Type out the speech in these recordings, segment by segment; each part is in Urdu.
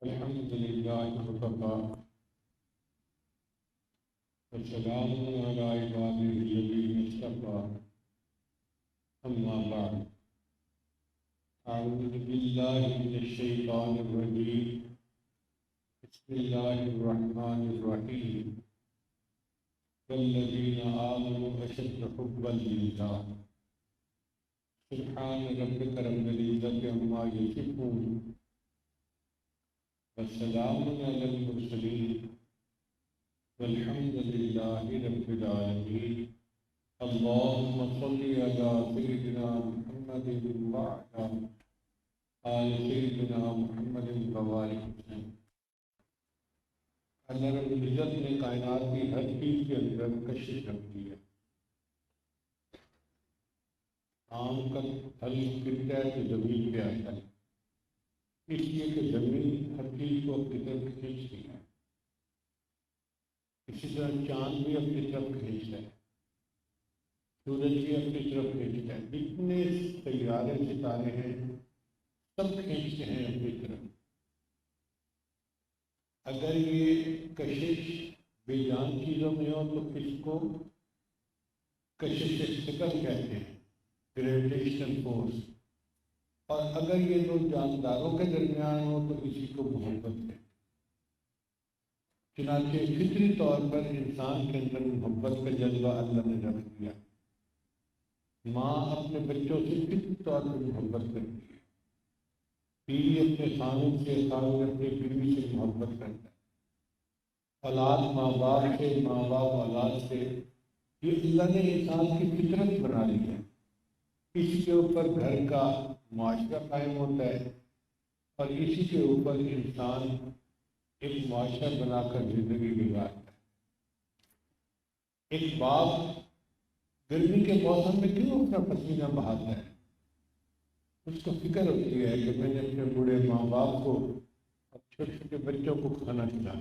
الحمد لله وكفى وسلام على عباده الذين اصطفى أما بعد أعوذ بالله من الشيطان الرجيم بسم الله الرحمن الرحيم والذين آمنوا أشد حبا لله سبحان ربك رب العزة عما يصفون والسلام على المرسلين والحمد لله رب العالمين اللهم صل على سيدنا محمد وعلى آل سيدنا محمد وبارك وسلم۔ اللہ رب العزت نے کائنات کی ہر چیز کے اندر کشش رکھ دی ہے۔ آم کا پھل گرتا ہے تو زمین پہ آتا ہے، اس لیے کہ زمین ہر چیز کو اپنی طرف کھینچتی ہے۔ اسی طرح چاند بھی اپنی طرف کھینچتا ہے، سورج بھی اپنی طرف کھینچتا ہے، جتنے سیارے ستارے ہیں سب کھینچتے ہیں اپنی طرف۔ اگر یہ کشش بے جان چیزوں میں ہو تو اس کو کشش ثقل کہتے ہیں، گریویٹیشنل فورس، اور اگر یہ دو جانداروں کے درمیان ہو تو اسی کو محبت ہے۔ چنانچہ فطری طور پر انسان کے اندر محبت کا جذبہ اللہ نے رکھ دیا۔ ماں اپنے بچوں سے فطری طور پر محبت کرتی ہے، بیوی اپنے خاوند سے، خاوند اپنی بیوی سے محبت کرتا ہے، اولاد ماں باپ سے، ماں باپ اولاد سے۔ یہ اللہ نے انسان کی فطرت بنا لی ہے، اسی کے اوپر گھر کا معاشرہ قائم ہوتا ہے اور اسی کے اوپر انسان ایک معاشرہ بنا کر زندگی گزارتا ہے۔ ایک باپ گرمی کے موسم میں کیوں اپنا پسینہ بہاتا ہے؟ اس کو فکر ہوتی ہے کہ میں نے اپنے بوڑھے ماں باپ کو اور چھوٹے چھوٹے بچوں کو کھانا کھلانا۔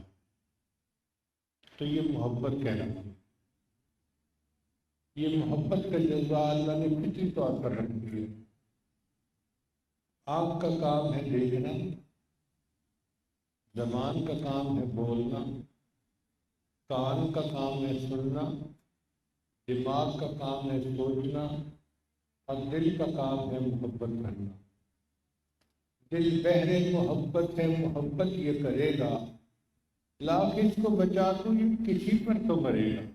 تو یہ محبت کہلاتی ہے۔ یہ محبت کا جذبہ اللہ نے فطری طور پر رکھ دیا۔ آنکھ کا کام ہے دیکھنا، زبان کا کام ہے بولنا، کان کا کام ہے سننا، دماغ کا کام ہے سوچنا، اور دل کا کام ہے محبت کرنا۔ دل بحر محبت ہے، محبت یہ کرے گا، لاکھ اس کو بچا دوں یہ کسی پر تو مرے گا۔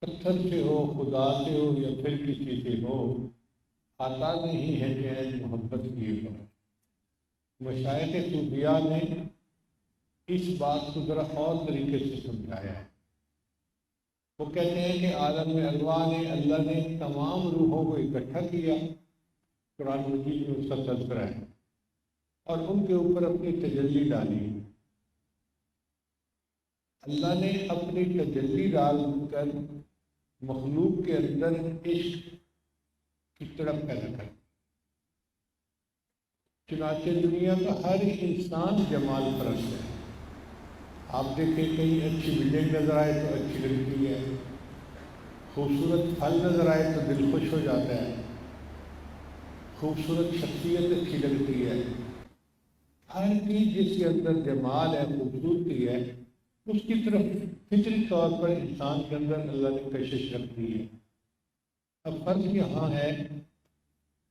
پتھر سے ہو، خدا سے ہو یا پھر کسی سے ہو، آتا نہیں ہے چین محبت کیے گا۔ مشائخ صوفیاء نے اس بات کو ذرا اور طریقے سے سمجھایا ہے۔ وہ کہتے ہیں کہ عالم ارواح نے اللہ نے تمام روحوں کو اکٹھا کیا، قرآن مجید میں اس کا تذکرہ ہے، اور ان کے اوپر اپنی تجلی ڈالی۔ اللہ نے اپنی تجلی ڈال کر مخلوق کے اندر عشق کی تڑپ پیدا کر۔ چنانچہ دنیا کا ہر انسان جمال پرست ہے۔ آپ دیکھیں کہیں اچھی بلڈنگ نظر آئے تو اچھی لگتی ہے، خوبصورت پھل نظر آئے تو دل خوش ہو جاتا ہے، خوبصورت شخصیت اچھی لگتی ہے۔ ہر چیز جس کے اندر جمال ہے، خوبصورتی ہے، اس کی طرف فطری طور پر انسان کے اندر اللہ نے کشش رکھ دی ہے۔ اب فرض یہاں ہے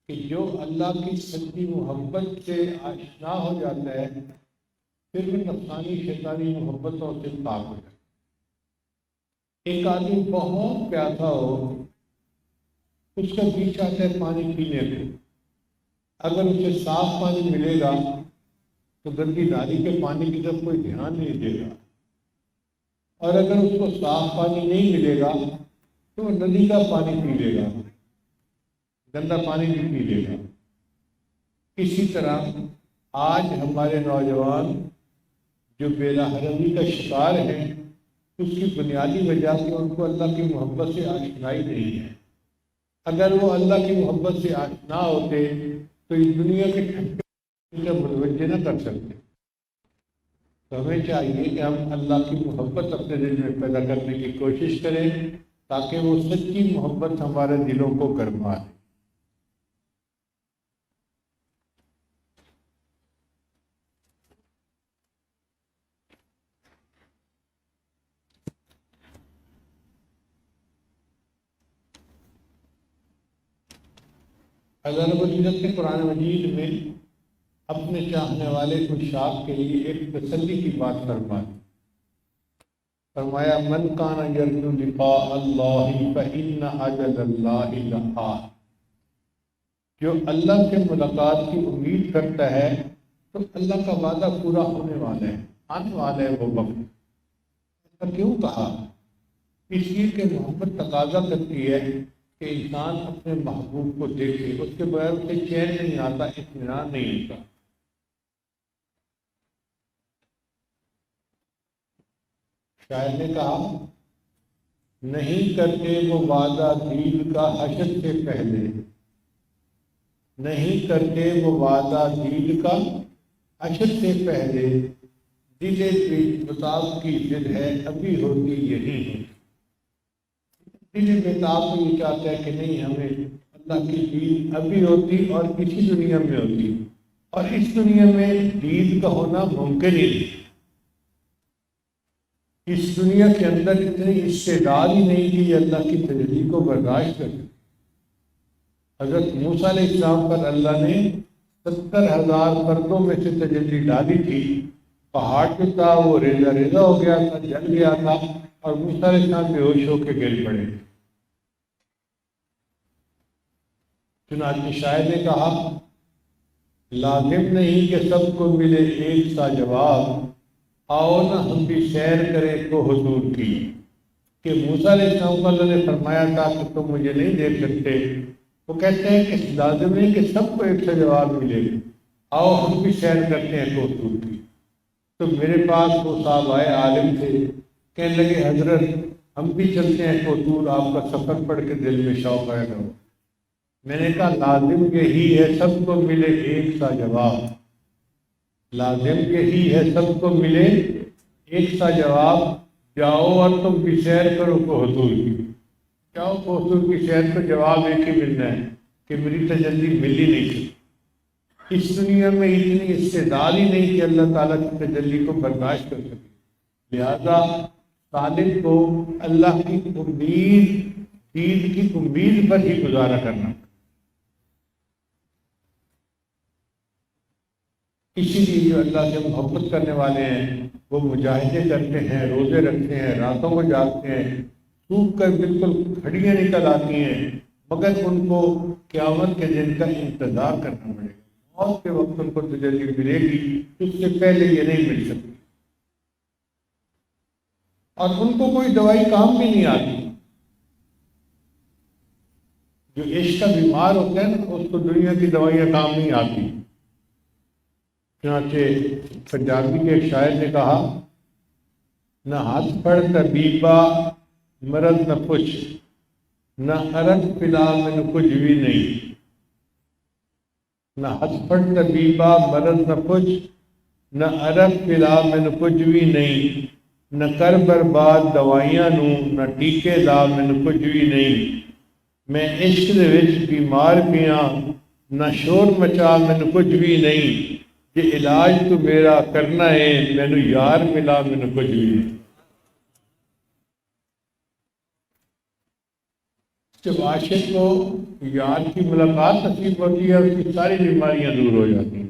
کہ جو اللہ کی سچی محبت سے آشنا ہو جاتا ہے پھر بھی نفسانی شیطانی محبتوں سے پاک ہو جاتا ہے۔ ایک آدمی بہت پیاسا ہو، اس کا جی چاہتا ہے پانی پینے کو، اگر اسے صاف پانی ملے گا تو گندی نالی کے پانی کی طرف کوئی دھیان نہیں دے گا، اور اگر اس کو صاف پانی نہیں ملے گا تو وہ ندی کا پانی پی لے گا، گندا پانی بھی پی لے گا۔ اسی طرح آج ہمارے نوجوان جو بے رحمی کا شکار ہیں، اس کی بنیادی وجہ کہ ان کو اللہ کی محبت سے آشنائی نہیں ہے۔ اگر وہ اللہ کی محبت سے آشنا ہوتے تو اس دنیا کے ٹھپے متوجہ نہ کر سکتے۔ تو ہمیں چاہیے کہ ہم اللہ کی محبت اپنے دل میں پیدا کرنے کی کوشش کریں تاکہ وہ سچی محبت ہمارے دلوں کو گرما دے۔ اللہ رب العزت نے قرآن مجید میں اپنے چاہنے والے خوشحال کے لیے ایک تسلی کی بات فرمایا من کان یرجو لقاء اللہ فإن اجل اللہ لآت، جو اللہ سے ملاقات کی امید کرتا ہے تو اللہ کا وعدہ پورا ہونے والا ہے، آنے والا ہے وہ وقت۔ ایسا کیوں کہا؟ اس لیے کہ محبت تقاضا کرتی ہے کہ انسان اپنے محبوب کو دیکھے، اس کے بغیر اسے چین نہیں آتا، اطمینان نہیں ہوتا۔ شاعر نے کہا نہیں کرتے وہ وعدہ دید کا حشر سے پہلے، نہیں کرتے وہ وعدہ دید کا حشر سے پہلے، دل بتاب کی ضد ہے ابھی ہوتی یہی ہے۔ دل بتاب کو یہ چاہتا ہے کہ نہیں، ہمیں اللہ کی دید ابھی ہوتی اور کسی دنیا میں ہوتی، اور اس دنیا میں دید کا ہونا ممکن ہی نہیں۔ اس دنیا کے اندر اتنی استعداد ہی نہیں کہ یہ اللہ کی تجلی کو برداشت کرے۔ حضرت موسیٰ علیہ السلام پر اللہ نے 70,000 پردوں میں سے تجلی ڈالی تھی، پہاڑ جو تھا وہ ریزہ ریزہ ہو گیا تھا، جل گیا تھا، اور موسیٰ علیہ السلام بے ہوش ہو کے گر پڑے۔ چنانچہ شاعر نے کہا لازم نہیں کہ سب کو ملے ایک سا جواب، آؤ نہ ہم بھی سیر کریں کو حضور کی، کہ موسیٰ علیہ السلام کو اللہ نے فرمایا تھا کہ تم مجھے نہیں دیکھ سکتے، وہ کہتے ہیں کہ لازم نہیں کہ سب کو ایک سا جواب ملے، آؤ ہم بھی سیر کرتے ہیں کو حضور کی۔ تو میرے پاس وہ صاحب آئے عالم تھے، کہنے لگے حضرت ہم بھی چلتے ہیں کو حضور، آپ کا سفر پڑھ کے دل میں شوق آئے گا۔ میں نے کہا لازم یہی ہے سب کو ملے ایک سا جواب، لازم یہی ہے سب کو ملے ایک سا جواب، جاؤ اور تم بھی سیر کرو کو حضور کی، جاؤ کو حضور کی سیر کو جواب ایک ہی ملنا ہے کہ میری تجلی مل ہی نہیں سکتی۔ اس دنیا میں اتنی استعداد ہی نہیں کہ اللہ تعالیٰ کی تجلی کو برداشت کر سکے، لہذا طالب کو اللہ کی امید، دید کی امید پر ہی گزارا کرنا۔ اسی لیے جو اللہ سے محبت کرنے والے ہیں وہ مجاہدے کرتے ہیں، روزے رکھتے ہیں، راتوں کو جاگتے ہیں، سوکھ کر بالکل کھڑیاں نکل آتی ہیں، مگر ان کو قیامت کے دن کا انتظار کرنا پڑے گا۔ موت کے وقت ان کو تجلی ملے گی، اس سے پہلے یہ نہیں مل سکتی، اور ان کو کوئی دوائی کام بھی نہیں آتی۔ جو عشق کا بیمار ہوتا ہے نا، اس کو دنیا کی دوائیاں کام نہیں آتی۔ چنانچہ پنجابی کے ایک شاعر نے کہا نہ ہاتھ پڑ طبیبا مرض نہ پوچھ، نہ عرض پلا میں کچھ بھی نہیں، نہ ہاتھ پڑ طبیبا مرض نہ پوچھ، نہ عرض پلا میں کچھ بھی نہیں، نہ کر برباد دوائیاں نو، نہ ٹیکے لا میں کچھ بھی نہیں، میں عشق دے وچ بیمار پیاں، نہ شور مچا میں کچھ بھی نہیں، یہ علاج تو میرا کرنا ہے، مینو یار ملا مینو کچھ بھی نہیں۔ جب عاشق کو یار کی ملاقات نصیب ہوتی ہے، اس کی ساری بیماریاں دور ہو جاتی ہیں۔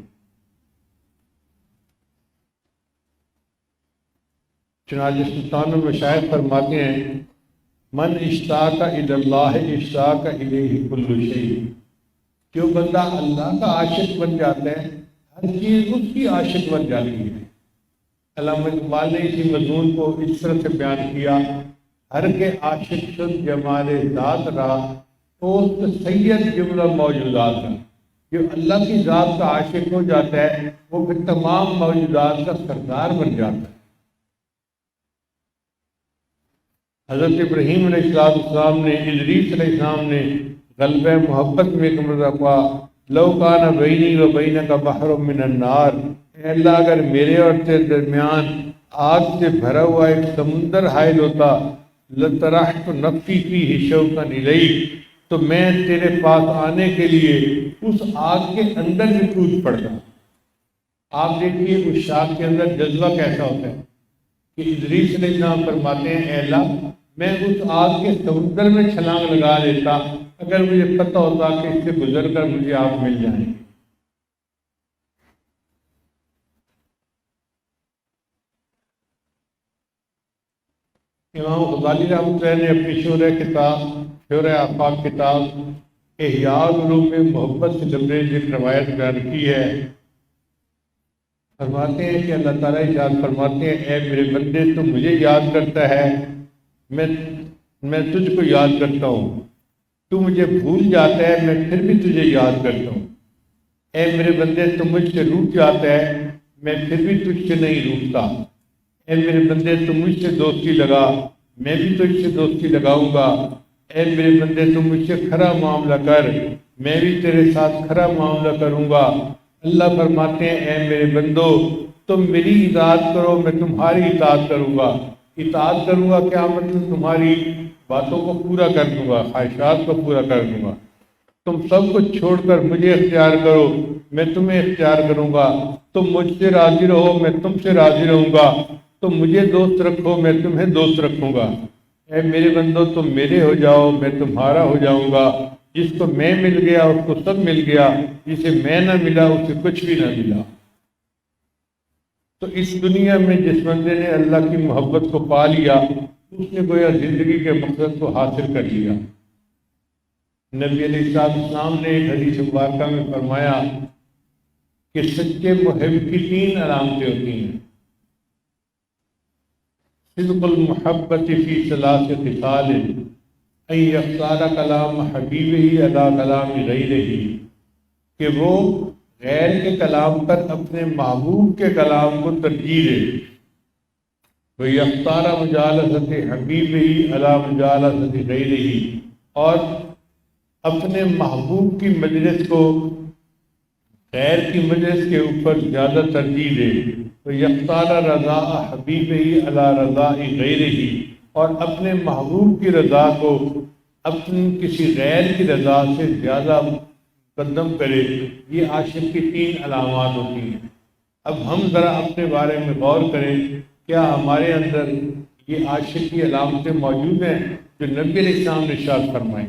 چنانچہ سلطان المشائخ فرماتے ہیں من اشتاق الی اللہ اشتاق الیہ کل شیء، جو بندہ اللہ کا عاشق بن جاتا ہے ہر چیز اس کی عاشق بن جاتی ہے۔ علامہ اقبال نے اسی مضمون کو اس طرح سے بیان کیا ہر کے عاشق شد جمال ذات را، پوست سید جملہ موجودات کا، جو اللہ کی ذات کا عاشق ہو جاتا ہے وہ پھر تمام موجودات کا سردار بن جاتا ہے۔ حضرت ابراہیم علیہ السلام نے، ادریس علیہ السلام نے غلبہ محبت میں ایک مرتبہ لو کان بینی و بینک بحر من النار، اے اللہ اگر میرے اور تیرے درمیان آگ سے بھرا ہوا ایک سمندر حائل ہوتا، لطرحت نفسی فیہ شوقا الیک، تو میں تیرے پاس آنے کے لیے اس آگ کے اندر بھی کود پڑتا۔ آپ دیکھیے اس شاخ کے اندر جذبہ کیسا ہوتا ہے کہ ادریس علیہ السلام فرماتے ہیں اے اللہ میں اس آگ کے سمندر میں چھلانگ لگا لیتا اگر مجھے پتہ ہوتا کہ اس سے گزر کر مجھے آپ مل جائیں گے۔ امام غزالی رحمۃ اللہ نے اپنی شورۂ آفاق کتاب احیاء العلوم میں محبت سے لبریز ایک روایت بیان کی ہے۔ فرماتے ہیں کہ اللہ تعالیٰ ارشاد فرماتے ہیں، اے میرے بندے تو مجھے یاد کرتا ہے، میں تجھ کو یاد کرتا ہوں، تو مجھے بھول جاتا ہے، میں پھر بھی تجھے یاد کرتا ہوں۔ اے میرے بندے تو مجھ سے روٹ جاتا ہے، میں پھر بھی تجھ سے نہیں روٹتا۔ اے میرے بندے تو مجھ سے دوستی لگا، میں بھی تجھ سے دوستی لگاؤں گا۔ اے میرے بندے تو مجھ سے کھرا معاملہ کر، میں بھی تیرے ساتھ کھرا معاملہ کروں گا۔ اللہ فرماتے ہیں، اے میرے بندو تم میری اطاعت کرو، میں تمہاری اطاعت کروں گا۔ اطاعت کروں گا کیا مطلب؟ تمہاری باتوں کو پورا کر دوں گا، خواہشات کو پورا کر دوں گا۔ تم سب کچھ چھوڑ کر مجھے اختیار کرو، میں تمہیں اختیار کروں گا۔ تم مجھ سے راضی رہو، میں تم سے راضی رہوں گا۔ تم مجھے دوست رکھو، میں تمہیں دوست رکھوں گا۔ اے میرے بندو تم میرے ہو جاؤ، میں تمہارا ہو جاؤں گا۔ جس کو میں مل گیا اس کو سب مل گیا، جسے میں نہ ملا اسے کچھ بھی نہ ملا۔ تو اس دنیا میں جس بندے نے اللہ کی محبت کو پا لیا، اس نے گویا زندگی کے مقصد کو حاصل کر لیا۔ نبی علیہ السلام نے ایک حدیث مبارکہ میں فرمایا کہ سچے محب کی 3 علامتیں ہوتی ہیں۔ صدق المحبت فی 3 خصال ان یختار کلام حبیبہ علی کلام غیرہ، کہ وہ غیر کے کلام پر اپنے محبوب کے کلام کو ترجیح دے۔ وہ یختار مجالست حبیبہ علی مجالست غیرہ، اور اپنے محبوب کی مجلس کو غیر کی مجلس کے اوپر زیادہ ترجیح دے۔ تو یختار رضا حبیبہ علی رضا غیرہ، اور اپنے محبوب کی رضا کو اپنی کسی غیر کی رضا سے زیادہ مقدم کرے۔ یہ عاشق کی 3 علامات ہوتی ہیں۔ اب ہم ذرا اپنے بارے میں غور کریں، کیا ہمارے اندر یہ عاشق کی علامتیں موجود ہیں جو نبی علیہ السلام نے ارشاد فرمائیں؟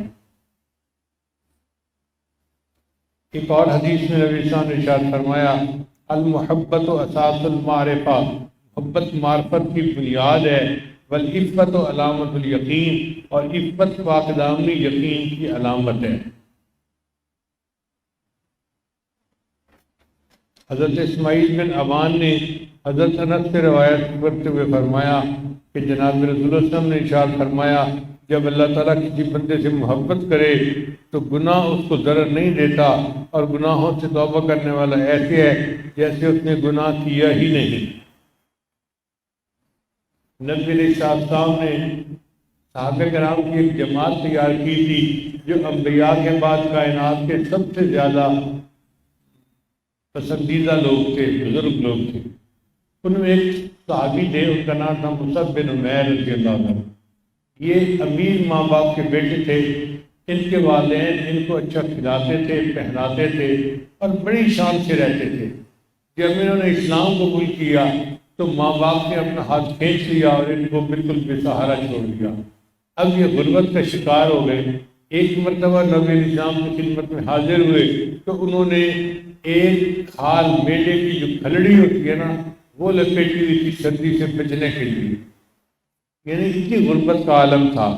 ایک اور حدیث میں نبی علیہ السلام نے ارشاد فرمایا، المحبت اساس المعرفہ، محبت معرفت کی بنیاد ہے، والعفت علامت الیقین، اور عفت پاک دامنی یقین کی علامت ہے۔ حضرت اسماعیل بن ابان نے حضرت انس سے روایت کرتے ہوئے فرمایا کہ جناب رسول اللہ صلی اللہ علیہ وسلم نے ارشاد فرمایا، جب اللہ تعالیٰ کسی بندے سے محبت کرے تو گناہ اس کو ضرر نہیں دیتا، اور گناہوں سے توبہ کرنے والا ایسے ہے جیسے اس نے گناہ کیا ہی نہیں۔ نبی علیہ السلام نے صحابہ کرام کی ایک جماعت تیار کی تھی جو انبیاء کے بعد کائنات کے سب سے زیادہ پسندیدہ لوگ تھے، بزرگ لوگ تھے۔ ان میں ایک صحابی تھے، ان کا نام تھا مصعب بن عمیر رضی اللہ عنہ۔ یہ امیر ماں باپ کے بیٹے تھے، ان کے والدین ان کو اچھا کھلاتے تھے، پہناتے تھے، اور بڑی شان سے رہتے تھے۔ جب انہوں نے اسلام قبول کیا تو ماں باپ نے اپنا ہاتھ کھینچ لیا اور ان کو بالکل بے سہارا چھوڑ دیا۔ اب یہ غربت کا شکار ہو گئے۔ ایک مرتبہ نبی علیہ السلام کی خدمت میں حاضر ہوئے تو انہوں نے ایک کھال میلے کی جو کھلڑی ہوتی ہے نا، وہ لپیٹی ہوئی تھی سردی سے بچنے کے لیے، یعنی اتنی غربت کا عالم تھا۔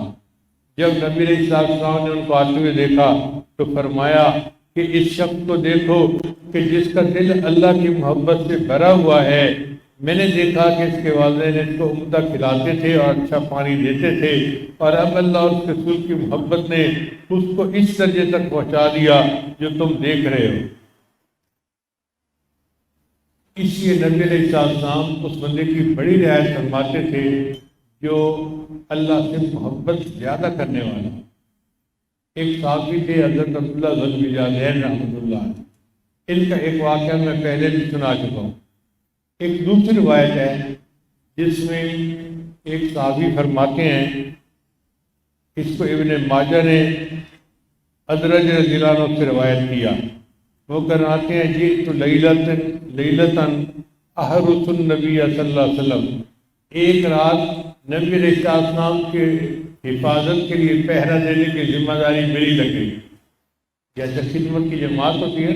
جب نبی علیہ السلام نے ان کو آتے ہوئے دیکھا تو فرمایا کہ اس شخص کو دیکھو کہ جس کا دل اللہ کی محبت سے بھرا ہوا ہے۔ میں نے دیکھا کہ اس کے والدین اس کو عمدہ کھلاتے تھے اور اچھا پانی دیتے تھے، اور اب اللہ اور اس کے رسول کی محبت نے اس کو اس درجے تک پہنچا دیا جو تم دیکھ رہے ہو۔ اس لیے نبی علیہ السلام اس بندے کی بڑی رعایت فرماتے تھے جو اللہ سے محبت زیادہ کرنے والا۔ ایک صحابی تھے حضرت عبداللہ ذوالفضیلین رحمۃ اللہ علیہ، ان کا ایک واقعہ میں پہلے بھی سنا چکا ہوں۔ ایک دوسری روایت ہے جس میں ایک صحابی فرماتے ہیں، اس کو ابن ماجہ نے ادرج رضی اللہ عنہ سے روایت کیا، وہ کراتے ہیں جئت لیلتاً احرس النبی صلی اللہ علیہ وسلم، ایک رات نبی علیہ السلام کے حفاظت کے لیے پہرا دینے کی ذمہ داری میری لگ گئی. جیسے خدمت کی جماعت ہوتی ہے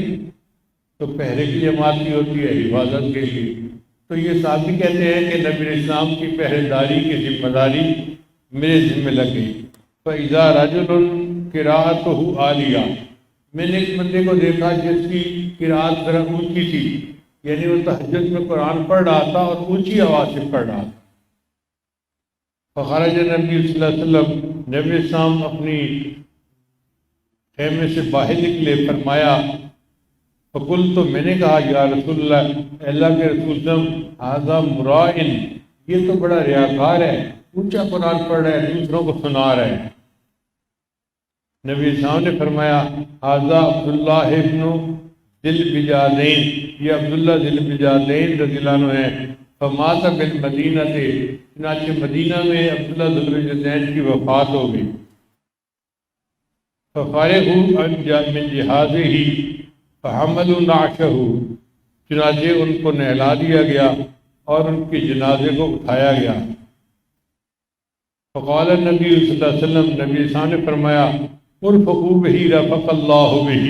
تو پہرے کی جماعت کی ہوتی ہے حفاظت کے لیے. تو یہ صحابی کہتے ہیں کہ نبی اسلام کی پہرے داری کی ذمہ داری میرے ذمہ لگ گئی. فَإِذَا رَجُلٌ قِرَاءَتُهُ عَالِيَةٌ، میں نے ایک بندے کو دیکھا جس کی قرأت ذرا اونچی تھی، یعنی وہ تہجد میں قرآن پڑھ رہا تھا اور اونچی آواز سے پڑھ رہا تھا. فخرج نبی صلی اللہ علیہ وسلم، نبی اسلام اپنی خیمے سے باہر نکلے. فرمایا فقلت، تو میں نے کہا یا رسول اللہ، اللہ کے رسول صلی اللہ علیہ وسلم، ھذا مراء، یہ تو بڑا ریاکار ہے، اونچا قرآن پڑھ رہا ہے، دوسروں کو سنا رہا ہے. نبی صاحب نے فرمایا ھذا عبداللہ ابن ذی البجادین، یہ عبداللہ ذی البجادین رضی اللہ عنہ ہیں. فمات بالمدینہ، چنانچہ مدینہ میں عبداللہ ذی البجادین کی وفات ہو گئی. ففارغوا من جہازہ فحملوا نعشہ، چنانچہ ان کو نہلا دیا گیا اور ان کے جنازے کو اٹھایا گیا. فقال النبی صلی اللہ علیہ وسلم، نبی صاحب نے فرمایا ارفقوا بہ رفق اللہ بہ،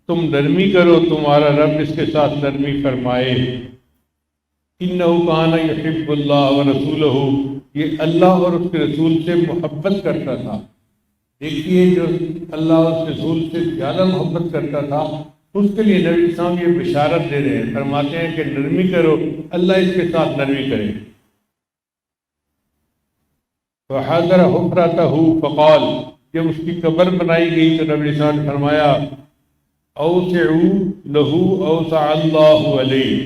تم نرمی کرو، تمہارا رب اس کے ساتھ نرمی فرمائے. انہ کان یحب اللہ ورسولہ، یہ اللہ اور اس کے رسول سے محبت کرتا تھا. دیکھیے جو اللہ اور اس کے رسول سے زیادہ محبت کرتا تھا، اس کے لیے نبی صاحب یہ بشارت دے رہے ہیں، فرماتے ہیں کہ نرمی کرو، اللہ اس کے ساتھ نرمی کرے. فحضر حفرتہ فقال، جب اس کی قبر بنائی گئی تو نبی صاحب نے فرمایا اوسعوا لہ اوسع اللہ علیہ،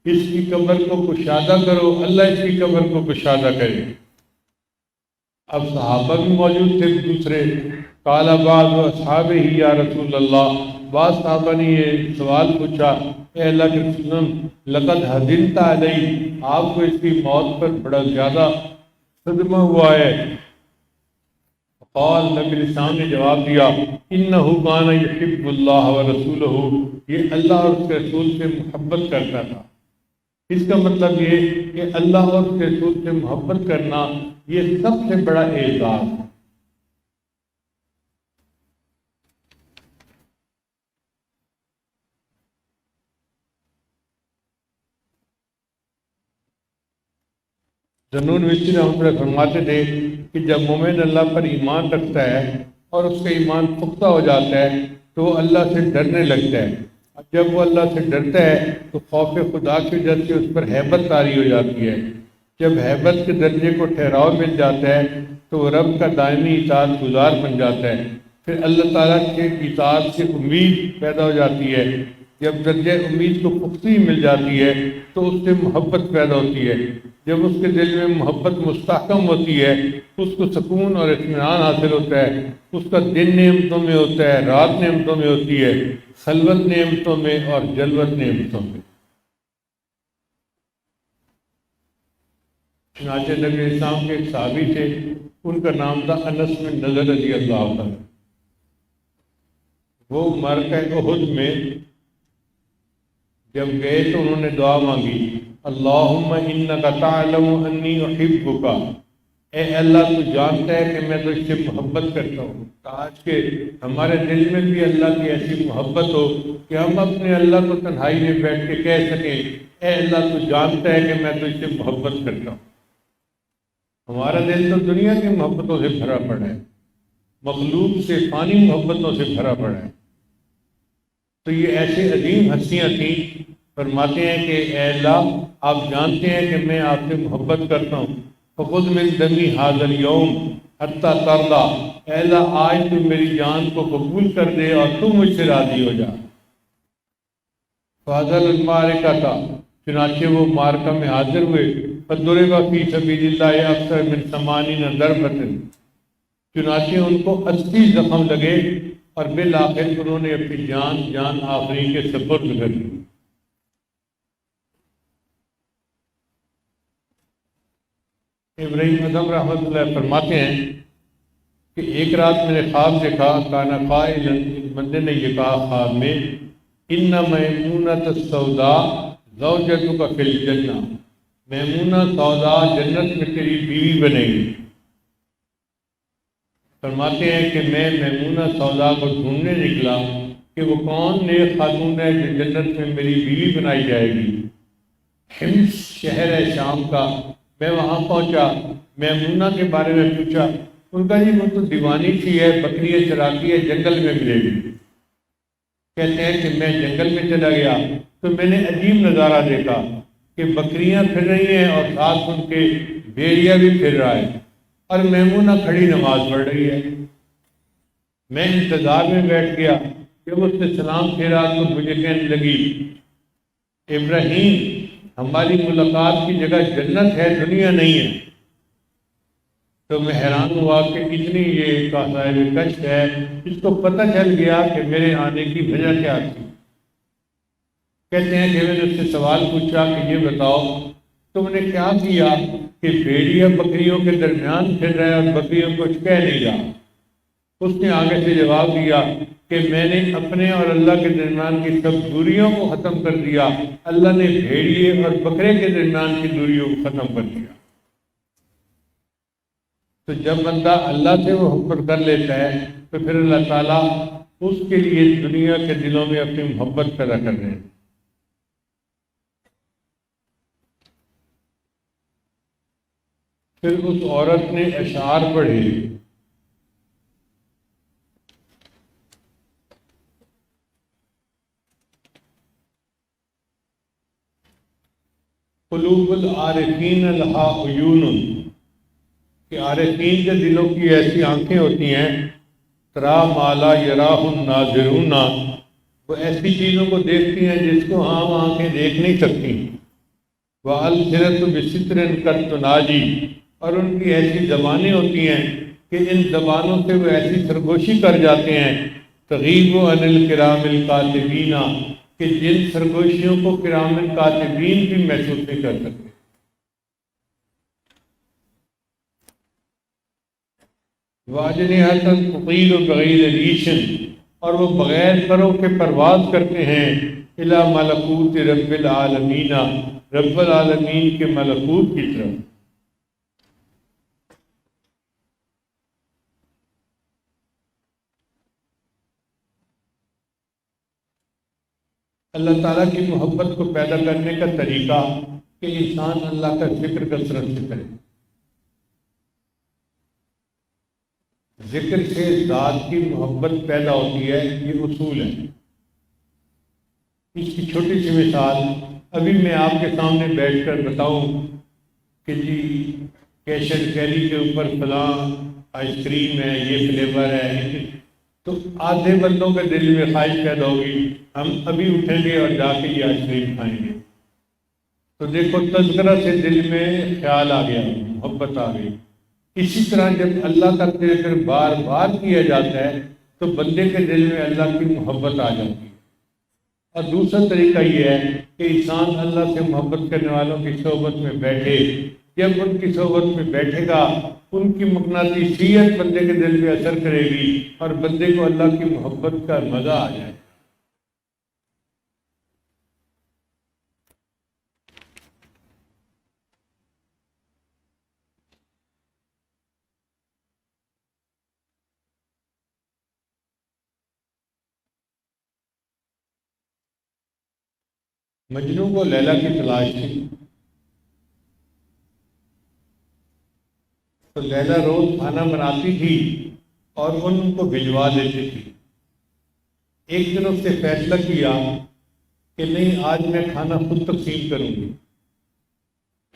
اس کی قبر کو کشادہ کرو، اللہ اس کی قبر کو کشادہ کرے. اب صحابہ بھی موجود تھے دوسرے. قال بعض اصحابہ یا رسول اللہ، بعض صحابہ نے یہ سوال پوچھا، اے اللہ کے رسول، لقد حزنت علیہ، آپ کو اس کی موت پر بڑا زیادہ صدمہ ہوا ہے. قال، نبی اسلام نے جواب دیا انہ کان یحب اللہ ورسولہ، یہ اللہ اور اس کے رسول سے محبت کرتا تھا. اس کا مطلب یہ کہ اللہ اور اس کے رسول سے محبت کرنا یہ سب سے بڑا اعزاز ہے. ذنون وشی رحمۃ اللہ فرماتے تھے کہ جب مومن اللہ پر ایمان رکھتا ہے اور اس کا ایمان پختہ ہو جاتا ہے تو وہ اللہ سے ڈرنے لگتا ہے. جب وہ اللہ سے ڈرتا ہے تو خوف خدا کی وجہ سے اس پر ہیبت طاری ہو جاتی ہے. جب ہیبت کے درجے کو ٹھہراؤ مل جاتا ہے تو وہ رب کا دائمی اطاعت گزار بن جاتا ہے. پھر اللہ تعالیٰ کے اطاعت سے امید پیدا ہو جاتی ہے. جب درجہ امید کو پختگی مل جاتی ہے تو اس سے محبت پیدا ہوتی ہے. جب اس کے دل میں محبت مستحکم ہوتی ہے اس کو سکون اور اطمینان حاصل ہوتا ہے. اس کا دن نعمتوں میں ہوتا ہے، رات نعمتوں میں ہوتی ہے، خلوت نعمتوں میں اور جلوت نعمتوں میں. چنانچہ نبی اسلام کے ایک صحابی تھے، ان کا نام تھا انس بن نضر رضی اللہ عنہ. وہ معرکہ احد میں جب گئے تو انہوں نے دعا مانگی اللہم انک تعلم انی احبک، اے اللہ تو جانتا ہے کہ میں تو اس سے محبت کرتا ہوں. کاش کہ ہمارے دل میں بھی اللہ کی ایسی محبت ہو کہ ہم اپنے اللہ کو تنہائی میں بیٹھ کے کہہ سکیں اے اللہ تو جانتا ہے کہ میں تو اس سے محبت کرتا ہوں. ہمارا دل تو دنیا کی محبتوں سے بھرا پڑا ہے، مخلوق سے فانی محبتوں سے بھرا پڑا ہے. تو یہ ایسے عظیم ہستیاں تھیں. فرماتے ہیں کہ اے اللہ آپ جانتے ہیں کہ میں آپ سے محبت کرتا ہوں. فخذ من دمی ھذا اليوم حتی ترضى، اے اللہ آج تو میری جان کو قبول کر دے اور تم مجھ سے راضی ہو جا. فحضر المعرکہ، چنانچہ وہ معرکہ میں حاضر ہوئے. فضرب فی سبیل اللہ اکثر من 80 ضربۃ، چنانچہ ان کو 80 زخم لگے اور بالآخر انہوں نے اپنی جان آخری کے سپرد کر دی. ابراہیم اعظم رحمۃ اللہ فرماتے ہیں کہ ایک رات میں نے خواب دیکھا، کانا قائلا، ایک بندے نے یہ کہا خواب میں ان میمونۃ السوداء زوجتک فی الجنہ، میمونہ سودا جنت میں تیری بیوی بنے گی. فرماتے ہیں کہ میں میمونہ سودا کو ڈھونڈنے نکلا کہ وہ کون نیک خاتون ہے جو جنت میں میری بیوی بنائی جائے گی۔ حمص شہر ہے شام کا، میں وہاں پہنچا، میمونہ کے بارے میں پوچھا، ان کا جی وہ تو دیوانی سی ہے، بکریاں چراتی ہے، جنگل میں ملے گی۔ کہتے ہیں کہ میں جنگل میں چلا گیا تو میں نے عجیب نظارہ دیکھا کہ بکریاں پھر رہی ہیں اور ساتھ ان کے بھیڑیا بھی پھر رہا ہے، اور میمونہ کھڑی نماز پڑھ رہی ہے۔ میں انتظار میں بیٹھ گیا، جب اس نے سلام پھیرا تو مجھے کہنے لگی، ابراہیم ہماری ملاقات کی جگہ جنت ہے، دنیا نہیں ہے۔ تو میں حیران ہوا کہ اتنی یہ صاحب کشف ہے، اس کو پتہ چل گیا کہ میرے آنے کی وجہ کیا تھی۔ کہتے ہیں کہ میں نے اس سے سوال پوچھا کہ یہ بتاؤ تم نے کیا کیا کہ بھیڑیا بکریوں کے درمیان پھر رہا ہے اور بکریوں کو کچھ کہہ نہیں رہا؟ اس نے آگے سے جواب دیا کہ میں نے اپنے اور اللہ کے درمیان کی سب دوریوں کو ختم کر دیا، اللہ نے بھیڑیے اور بکرے کے درمیان کی دوریوں کو ختم کر دیا۔ تو جب بندہ اللہ سے محبت کر لیتا ہے تو پھر اللہ تعالیٰ اس کے لیے دنیا کے دلوں میں اپنی محبت پیدا کر رہے ہیں۔ پھر اس عورت نے اشعار پڑھے، قلوب العارفین لہا عیون، کہ عارفین کے دلوں کی ایسی آنکھیں ہوتی ہیں، ترا مالا یراہ الناظرون، وہ ایسی چیزوں کو دیکھتی ہیں جس کو عام آنکھیں دیکھ نہیں سکتی۔ وَأَلْسِنَةٌ بِسِتْرٍ قَدْ تُنَاجِي، اور ان کی ایسی زبانیں ہوتی ہیں کہ ان زبانوں سے وہ ایسی سرگوشی کر جاتے ہیں، تغیب عن الکرام الکاتبین، کہ جن سرگوشیوں کو کرام الکاتبین بھی محسوس نہیں کر سکتے۔ وَأَجْنِحَةً تُطِيرُ بِغَيْرِ رِيشٍ، اور وہ بغیر پروں کے پرواز کرتے ہیں، اِلَى مَلَكُوتِ رَبِّ الْعَالَمِينَ، رب العالمین کے ملکوت کی طرف۔ اللہ تعالیٰ کی محبت کو پیدا کرنے کا طریقہ کہ انسان اللہ کا ذکر کثرت سے کرے۔ ذکر سے ذات کی محبت پیدا ہوتی ہے، یہ اصول ہے۔ اس کی چھوٹی سی مثال ابھی میں آپ کے سامنے بیٹھ کر بتاؤں کہ جی کیشر کیری کے اوپر فلاں آئس کریم ہے، یہ فلیور ہے، تو آدھے بندوں کے دل میں خواہش پیدا ہوگی ہم ابھی اٹھیں گے اور جا کے یہ آئس کریم کھائیں گے۔ تو دیکھو تذکرہ سے دل میں خیال آ گیا، محبت آ گئی۔ اسی طرح جب اللہ کا ذکر بار بار کیا جاتا ہے تو بندے کے دل میں اللہ کی محبت آ جاتی ہے۔ اور دوسرا طریقہ یہ ہے کہ انسان اللہ سے محبت کرنے والوں کی صحبت میں بیٹھے، جب ان کی صحبت میں بیٹھے گا ان کی مقناطیسیت بندے کے دل میں اثر کرے گی اور بندے کو اللہ کی محبت کا مزہ آ جائے۔ مجنو کو لیلا کی تلاش تھی، تو لیلا روز کھانا بناتی تھی اور ان کو بھجوا دیتی تھی۔ ایک دن اس نے فیصلہ کیا کہ نہیں، آج میں کھانا خود تقسیم کروں گی۔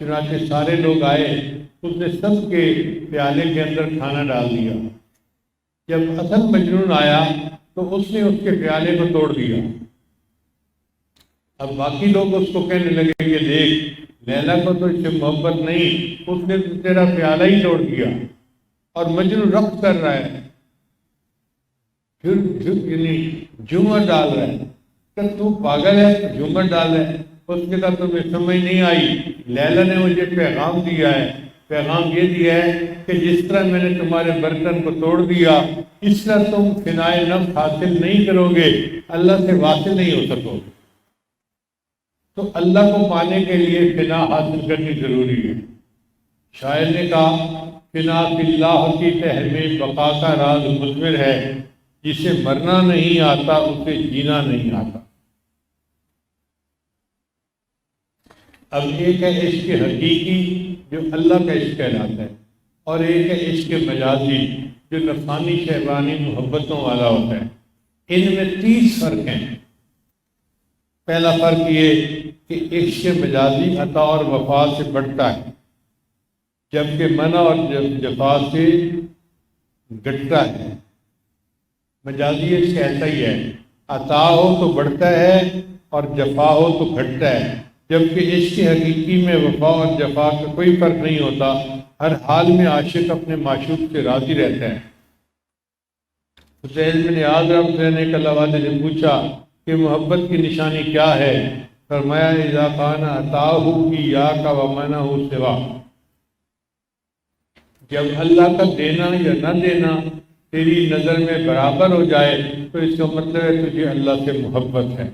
چنانچہ سارے لوگ آئے، اس نے سب کے پیالے کے اندر کھانا ڈال دیا۔ جب اصل مجنون آیا تو اس نے اس کے پیالے کو توڑ دیا۔ اب باقی لوگ اس کو کہنے لگے کہ دیکھ، لیلا کو تو اس سے محبت نہیں، اس نے تو تیرا پیالہ ہی توڑ دیا اور مجنون رقص کر رہا ہے، یعنی جھومر ڈال رہا ہے۔ کہ تو پاگل ہے، جھومر ڈال ہے؟ اس نے کہا تمہیں سمجھ نہیں آئی، لیلا نے مجھے پیغام دیا ہے، پیغام یہ دیا ہے کہ جس طرح میں نے تمہارے برتن کو توڑ دیا اس طرح تم فنائے نفس حاصل نہیں کرو گے، اللہ سے واصل نہیں ہو سکو گے۔ تو اللہ کو پانے کے لیے فنا حاصل کرنی ضروری ہے۔ شاعر نے کہا فنا فی اللہ کی تہ میں بقا کا راز مضمر ہے، جسے مرنا نہیں آتا اسے جینا نہیں آتا۔ اب ایک ہے عشق حقیقی جو اللہ کا عشق کہلاتا ہے، اور ایک ہے عشق مجازی جو نفسانی شہوانی محبتوں والا ہوتا ہے۔ ان میں 30 فرق ہیں۔ پہلا فرق یہ کہ عشق مجازی عطا اور وفا سے بڑھتا ہے، جبکہ منع اور جفا سے گھٹتا ہے۔ مجازی عشق ایسا ہی ہے، عطا ہو تو بڑھتا ہے اور جفا ہو تو گھٹتا ہے، جبکہ عشق حقیقی میں وفا اور جفا کا کوئی فرق نہیں ہوتا، ہر حال میں عاشق اپنے معشوق سے راضی رہتا ہے۔ حسین بن نیاز رحمۃ اللہ علیہ نے اللہ والے سے پوچھا کہ محبت کی نشانی کیا ہے؟ فرمایا اذا کان عطاہ ایاک ومنعہ سوا، جب اللہ کا دینا یا نہ دینا تیری نظر میں برابر ہو جائے تو اس کا مطلب ہے تجھے اللہ سے محبت ہے۔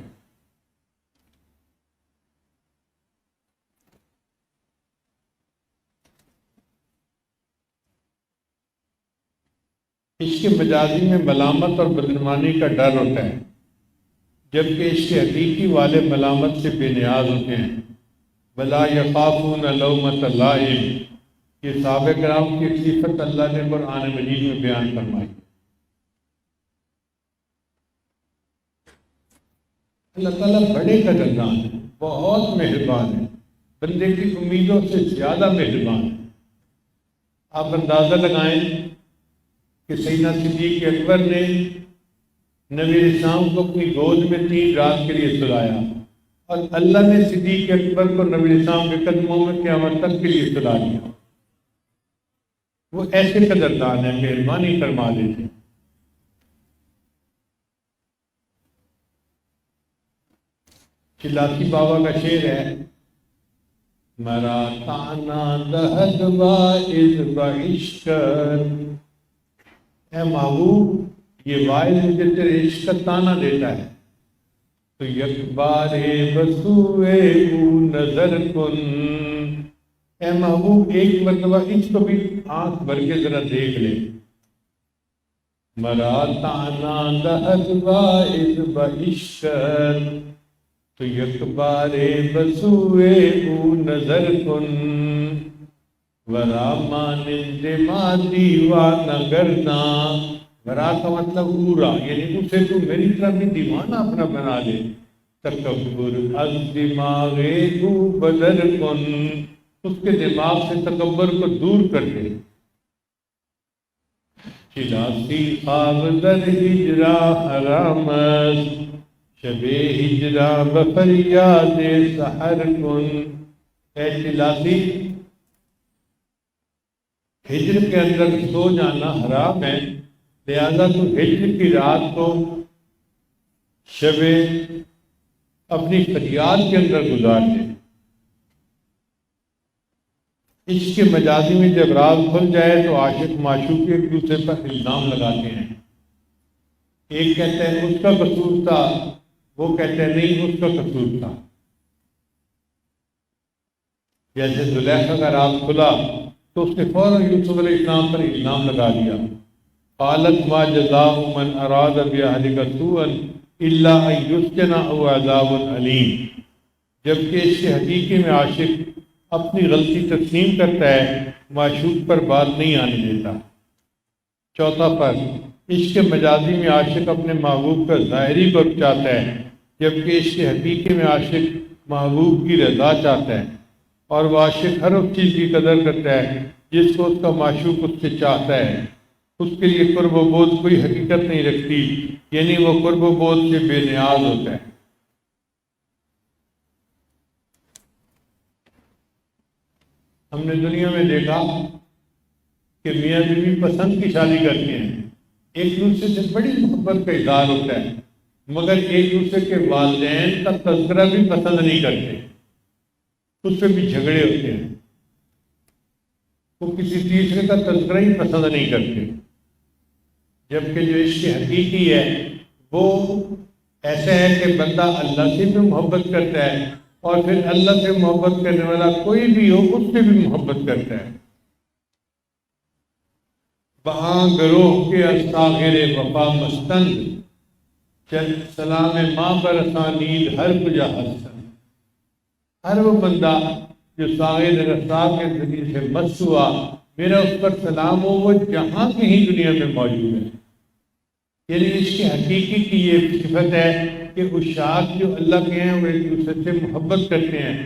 عشق مجازی میں ملامت اور بدعنوانی کا ڈر ہوتا ہے، جبکہ عشق حقیقی والے ملامت سے بے نیاز ہوتے ہیں۔ ولا یخافون لومۃ لائم، یہ صحابہ کرام کی صفت اللہ نے قرآن مجید میں بیان فرمائی۔ اللہ تعالیٰ بڑے قدردان ہے، بہت مہربان ہے، بندے کی امیدوں سے زیادہ مہربان ہے۔ آپ اندازہ لگائیں کہ سیدنا صدیق اکبر نے نبی اسلام کو اپنی گود میں 3 رات کے لیے سلایا، اور اللہ نے صدیق اکبر کو نبی اسلام کے قدموں میں قیامت تک کے لیے سلا دیا۔ وہ ایسے قدردان ہیں، مہربانی فرما دیتے ہیں۔ چلاسی بابا کا شعر ہے، مرا تانا دہد وائز بعشقر، اے محبوب یہ وائز مجھے تیرے عشق کا تانا دیتا ہے، تو یک بار بسوئے او نظر کن، اے محبوب ایک مرتبہ اس کو بھی آنکھ بھر کے ذرا دیکھ لے۔ مرا تانا دہد وائز بعشقر، تو یک بار بسوئے او نظر کن، ورا مانند ما دیوانہ گرداں، ورا کا مطلب اورا، یعنی اسے تو میری طرح بھی دیوانہ اپنا بنا لے۔ تکبر از دماغ او بدر کن، اس کے دماغ سے تکبر کو دور کر دے۔ چلاسی خواب در ہجرا حرام است، شب ہجرا بفریاد سحر کن، اے چلاسی ہجر کے اندر سو جانا حرام ہے، لہذا تو ہجر کی رات کو شب اپنی فریاد کے اندر گزار دے۔ عشق مجازی میں جب راز کھل جائے تو عاشق معشوق ایک دوسرے پر الزام لگاتے ہیں، ایک کہتا ہے اس کا قصور تھا، وہ کہتے ہیں نہیں اس کا قصور تھا۔ جیسے زلیخا کا راز کھلا تو اس نے فوراً یوسف علیہ السلام پر الزام لگا دیا، قالت ما جزاء من اراد باہلک سوءا الا ان یسجن او عذاب علیم، جبکہ اس کے حقیقی میں عاشق اپنی غلطی تسلیم کرتا ہے، معشوق پر بات نہیں آنے دیتا۔ چوتھا فرق، عشق مجازی میں عاشق اپنے محبوب کا ظاہری قرب چاہتا ہے، جبکہ عشق حقیقی میں عاشق محبوب کی رضا چاہتا ہے، اور وہ عاشق ہر اس چیز کی قدر کرتا ہے جس کو اس کا معشوق اس سے چاہتا ہے، اس کے لیے قرب و بود کوئی حقیقت نہیں رکھتی، یعنی وہ قرب و بود سے بے نیاز ہوتا ہے۔ ہم نے دنیا میں دیکھا کہ میاں بیوی پسند کی شادی کرتے ہیں، ایک دوسرے سے بڑی محبت کا اظہار ہوتا ہے، مگر ایک دوسرے کے والدین کا تذکرہ بھی پسند نہیں کرتے، اس پہ بھی جھگڑے ہوتے ہیں، وہ کسی تیسرے کا تذکرہ ہی پسند نہیں کرتے۔ جبکہ جو عشق حقیقی ہے وہ ایسا ہے کہ بندہ اللہ سے بھی محبت کرتا ہے، اور پھر اللہ سے محبت کرنے والا کوئی بھی ہو اس سے بھی محبت کرتا ہے۔ وہاں گروہ کے استاغر وفا مستند، چل سلام ماں برساں نیند ہر کجا حسن۔ ہر وہ بندہ جو ساغر رساغ کے ذریعے سے مست ہوا، میرا اس پر سلام ہو، وہ جہاں کہیں دنیا میں موجود ہے۔ یعنی اس کی حقیقی کی یہ صفت ہے کہ عشاق جو اللہ کے ہیں وہ ایک دوسرے سے محبت کرتے ہیں،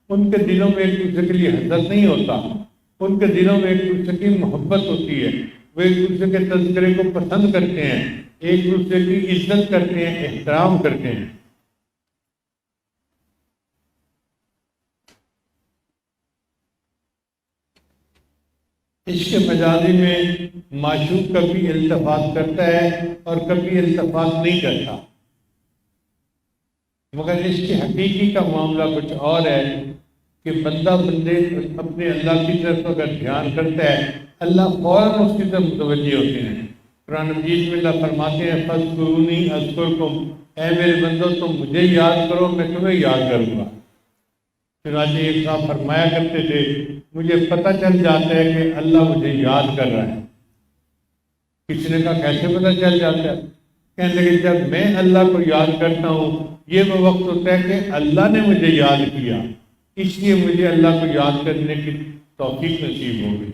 ان کے دلوں میں ایک دوسرے کے لیے حسد نہیں ہوتا، ان کے دلوں میں ایک دوسرے کی محبت ہوتی ہے، وہ ایک دوسرے کے تذکرے کو پسند کرتے ہیں، ایک دوسرے کی عزت کرتے ہیں، احترام کرتے ہیں۔ عشق مجازی میں معشوق کبھی التفات کرتا ہے اور کبھی التفات نہیں کرتا، مگر عشق حقیقی کا معاملہ کچھ اور ہے کہ بندہ بندے اپنے اللہ کی طرف اگر دھیان کرتا ہے، اللہ فوراً اس کی طرف متوجہ ہوتے ہیں۔ قرآن مجید میں اللہ فرماتے ہیں فاذکرونی اذکرکم، اے میرے بندو تم مجھے یاد کرو میں تمہیں یاد کروں گا۔ چنانچہ ایک صاحب فرمایا کرتے تھے مجھے پتہ چل جاتا ہے کہ اللہ مجھے یاد کر رہا ہے۔ کسی نے کہا کیسے پتہ چل جاتا ہے؟ کہنے لگے جب میں اللہ کو یاد کرتا ہوں یہ وہ وقت ہوتا ہے کہ اللہ نے مجھے یاد کیا، اس لیے مجھے اللہ کو یاد کرنے کی توفیق نصیب ہو گئی۔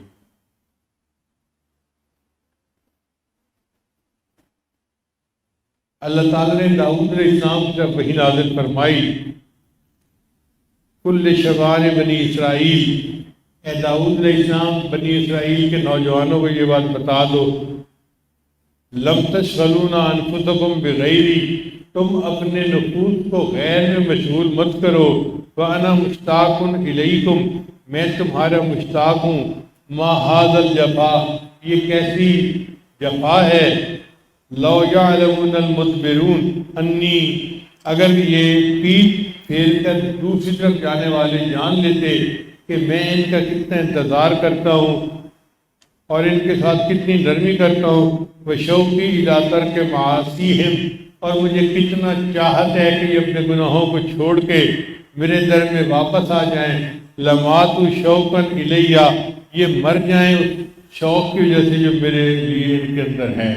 اللہ تعالیٰ نے داؤد علیہ السلام کی طرف وحی نازل فرمائی کل شبان بنی اسرائیل، اے داؤد علیہ السلام بنی اسرائیل کے نوجوانوں کو یہ بات بتا دو لم تشغلون انفسکم بغیری، تم اپنے نفوس کو غیر میں مشغول مت کرو، وانا مشتاق الیکم، میں تمہارا مشتاق ہوں، ما ھذا الجفا، یہ کیسی جفا ہے، لو یعلمون المدبرون انی، اگر یہ پیٹھ پھیر کر دوسری طرف جانے والے جان لیتے کہ میں ان کا کتنا انتظار کرتا ہوں اور ان کے ساتھ کتنی نرمی کرتا ہوں، وہ شوقی الی ترک معاصیہم، اور مجھے کتنا چاہت ہے کہ یہ اپنے گناہوں کو چھوڑ کے میرے در میں واپس آ جائیں، لماتوا شوقا الیہ، یہ مر جائیں اس شوق کی وجہ سے جو میرے لیے ان کے اندر ہے۔